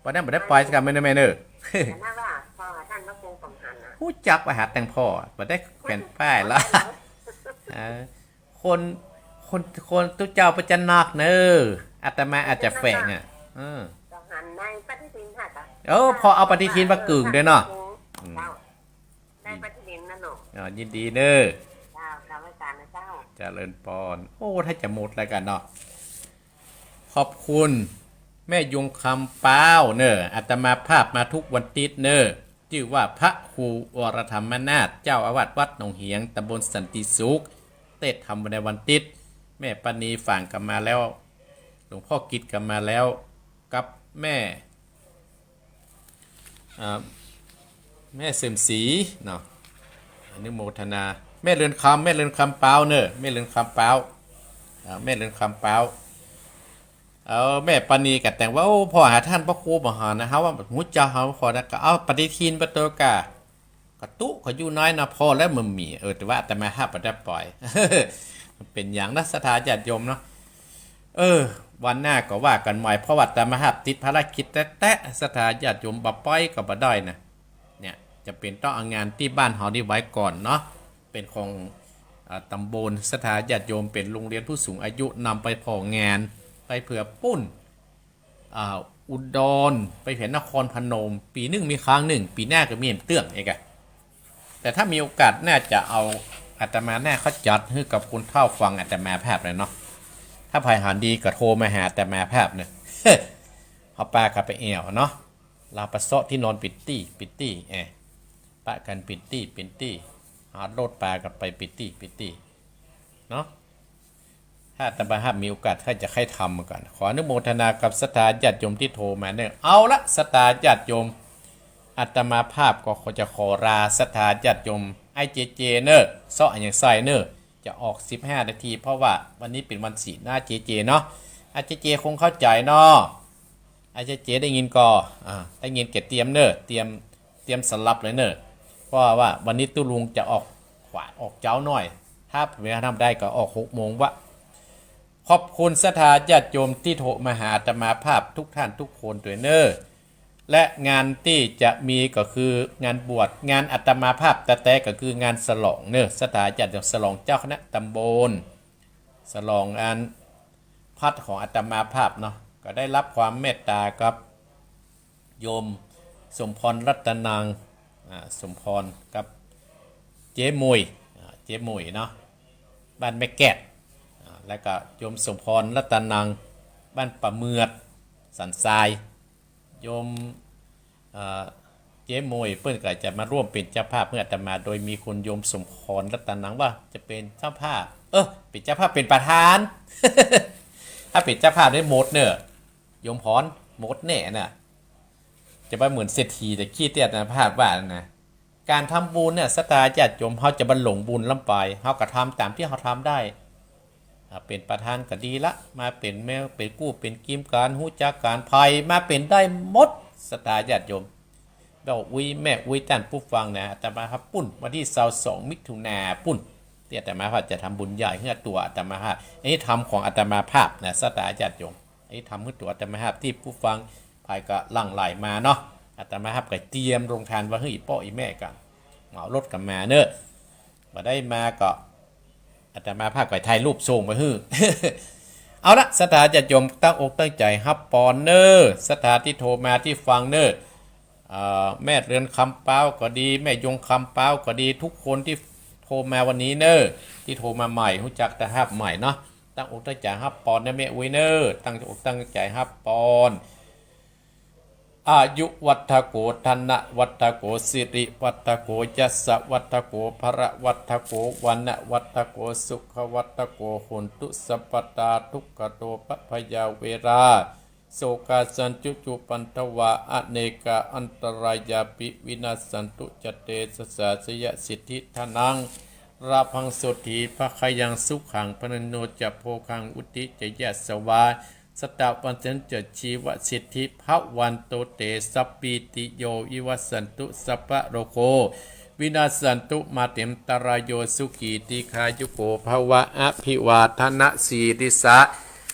วันนั้นไม่ได้ปล่อยสักคำไม่ได้แม่เนอะผู้จักไปหาแต่งพ่อไม่ได้เป็นป้ายละคนทุกเจ้าประจันนักเนอะอาตมาอาจจะแฝงพอเอาปฏิทินมากึ่งด้วยเนาะได้ปฏิทินนั่นหนูยินดีเนอะเจริญปอนถ้าจะหมดแล้วกันเนาะขอบคุณแม่ยงคำเป้าเนอะอาตมาภาพมาทุกวันติดเนอะชื่อว่าพระครูวรธรรมนาถเจ้าอาวาสวัดหนองเหียงตำบลสันติสุขเทศทำในวันติดแม่ปณีฝั่งกันมาแล้วหลวงพ่อกิจกันมาแล้วกับแม่เสริมศรีเนาะอนุโมทนาแม่เรือนคำเป้าเนอะแม่เรือนคำเป้าแม่ปณีกับแต่งว่าพ่อหาท่านพระครูมหานะฮะว่ามุจจาเขาขอนะก็เอาปฏิทินประตูกากระตุกเขาอยู่น้อยนะพ่อแล้วมึงมีแต่ว่าแต่มาห้าประดับปล่อยเป็นอย่างนักศรัทธาญาติโยมเนาะวันหน้าก็ว่ากันใหม่เพราะว่าแต่มาห้าติดภารกิจแต่ศรัทธาญาติโยมบ่ปล่อยก็บ่ได้นะเนี่ยจะเป็นต้องเอางานที่บ้านเฮานี่ไว้ก่อนเนาะเป็นของตำบลศรัทธาญาติโยมเป็นโรงเรียนผู้สูงอายุนำไปพองานไปเผื่อปุ้นอุดรไปเห็นนครพนมปีนึงมีครั้งหนึ่งปีหน้าก็มีเตื้องเองอะแต่ถ้ามีโอกาสน่าจะเอาอาตมาแน่เขาจัดให้กับคุณเท่าฟังอาตมาแพบเลยเนาะถ้าภายหารดีก็โทรมาหาอาตมาแพบเนี่ยเอาปลากับไปเอวเนาะลาปะเซาะที่นอนปิดตี้ปะกันปิดตี้หาโลดปลากับไปปิดตี้เนาะถ้าอาตมามีโอกาสถ้าจะให้ทำกันขออนุโมทนากับศรัทธาญาติโยมที่โทรมาเนี่ยเอาละศรัทธาญาติโยมอาตมาภาพก็จะขอราศรัทธาญาติโยมเจเนอร์ซ้ออย่างไซเนอร์จะออก15 นาทีเพราะว่าวันนี้เป็นวันศีลหน้าเจเนาะ อาจจะเจคงเข้าใจเนาะอาจจะเจได้ยินก็ได้ยินเก็บเตรียมเนอะเตรียมสลับเลยเนอะเพราะว่าวันนี้ตู้ลุงจะออกขวาออกเจ้าหน่อยถ้าเวลาทำได้ก็ออก6 โมงวะขอบคุณศรัทธาญาติโยมที่โทรมาหาอาตมาภาพทุกท่านทุกคนด้วยเนอะและงานที่จะมีก็คืองานบวชงานอาตมาภาพแต่ก็คืองานสลองเนอะศรัทธาญาติโยมสลองเจ้าคณะตำบลสลองงานพัดของอาตมาภาพเนาะก็ได้รับความเมตตากับโยมสมพรรัตนังสมพรกับเจ๊มุยเนาะบ้านแม่แกะแล้วก็โยมสมพรรัตนังบ้านปะเมือดสันทรายโยมเจ๊มุยเพื่อนก็จะมาร่วมเป็นเจ้าภาพเพื่ออาตมาโดยมีคุณโยมสมพรรัตนังว่าจะเป็นเจ้าภาพเป็นเจ้าภาพเป็นประธาน ถ้าเป็นเจ้าภาพได้หมดเนอะโยมพรหมดแน่น่ะจะว่าเหมือนเศรษฐีแต่ขี้เตี้ยนะภาพว่านะการทำบุญเนี่ยสตาญาติโยมเขาจะบรรลงบุญล้ำไปเขาก็ทำตามที่เขาทำได้เป็นประธานก็ดีละมาเป็นแมวเป็นกู้เป็นกิมการหูจักการภัยมาเป็นได้หมดสตาญาติโยมเราอุ้ยแม่อุ้ยท่านผู้ฟังนะอาตมาครับปุ้นวันที่22 มิถุนาปุ้นที่อาตมาภาพจะทำบุญใหญ่เพื่อตัวอาตมาภาพอันนี้ทำของอาตมาภาพนะสตาญาติโยมอันนี้ทำเพื่อตัวอาตมาภาพที่ผู้ฟังภายก็หลั่งไหลมาเนาะอาตมาภาพก็เตรียมโรงทานว่าเฮ้ยพ่ออีแม่กันเหมารถกันมาเนอะมาได้มาก็อาตมาภาพก็ถ่ายรูปส่งมาฮื้อ เอาละสถาจะยมตั้งอกตั้งใจฮับปอนเนอร์สถาที่โทรมาที่ฟังเนอร์แม่เรือนคำเป้าก็ดีแม่ยงคำเป้าก็ดีทุกคนที่โทรมาวันนี้เนอร์ที่โทรมาใหม่รู้จักแต่ฮับใหม่เนาะตั้งอกตั้งใจฮับปอนนะแม่อุ้ยเนอร์ตั้งอกตั้งใจฮับปอนอายุวัฏโกธนะวัฏโกสิริวัฏโกยัสสะวัฏโกภระวัฏโกวันนะวัฏโกสุขวัฏโกหุนตุสัพพตาทุกขโตปพยาเวราโสกาสันจุจุปันทวะอเนกาอันตรายาปิวินาสันตุจเตสสะสยสิทธิทนังราพังโสถีภะขยังสุขังพนโนจะโพคังอุติจยสวาสตาปัญจเจชีวสิทธิภวันโตเตสัพปิติโยวิวัสสันตุสัพพะโรโควินาสันตุมาเต็มตรายโยสุขีติคายุโกภวะอภิวาทนะสีริสะ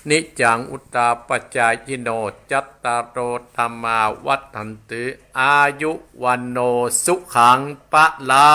นิจังอุตตาปจายโนจัตตารโอธรรมาวัฏันติอายุวันโนสุขังปะลา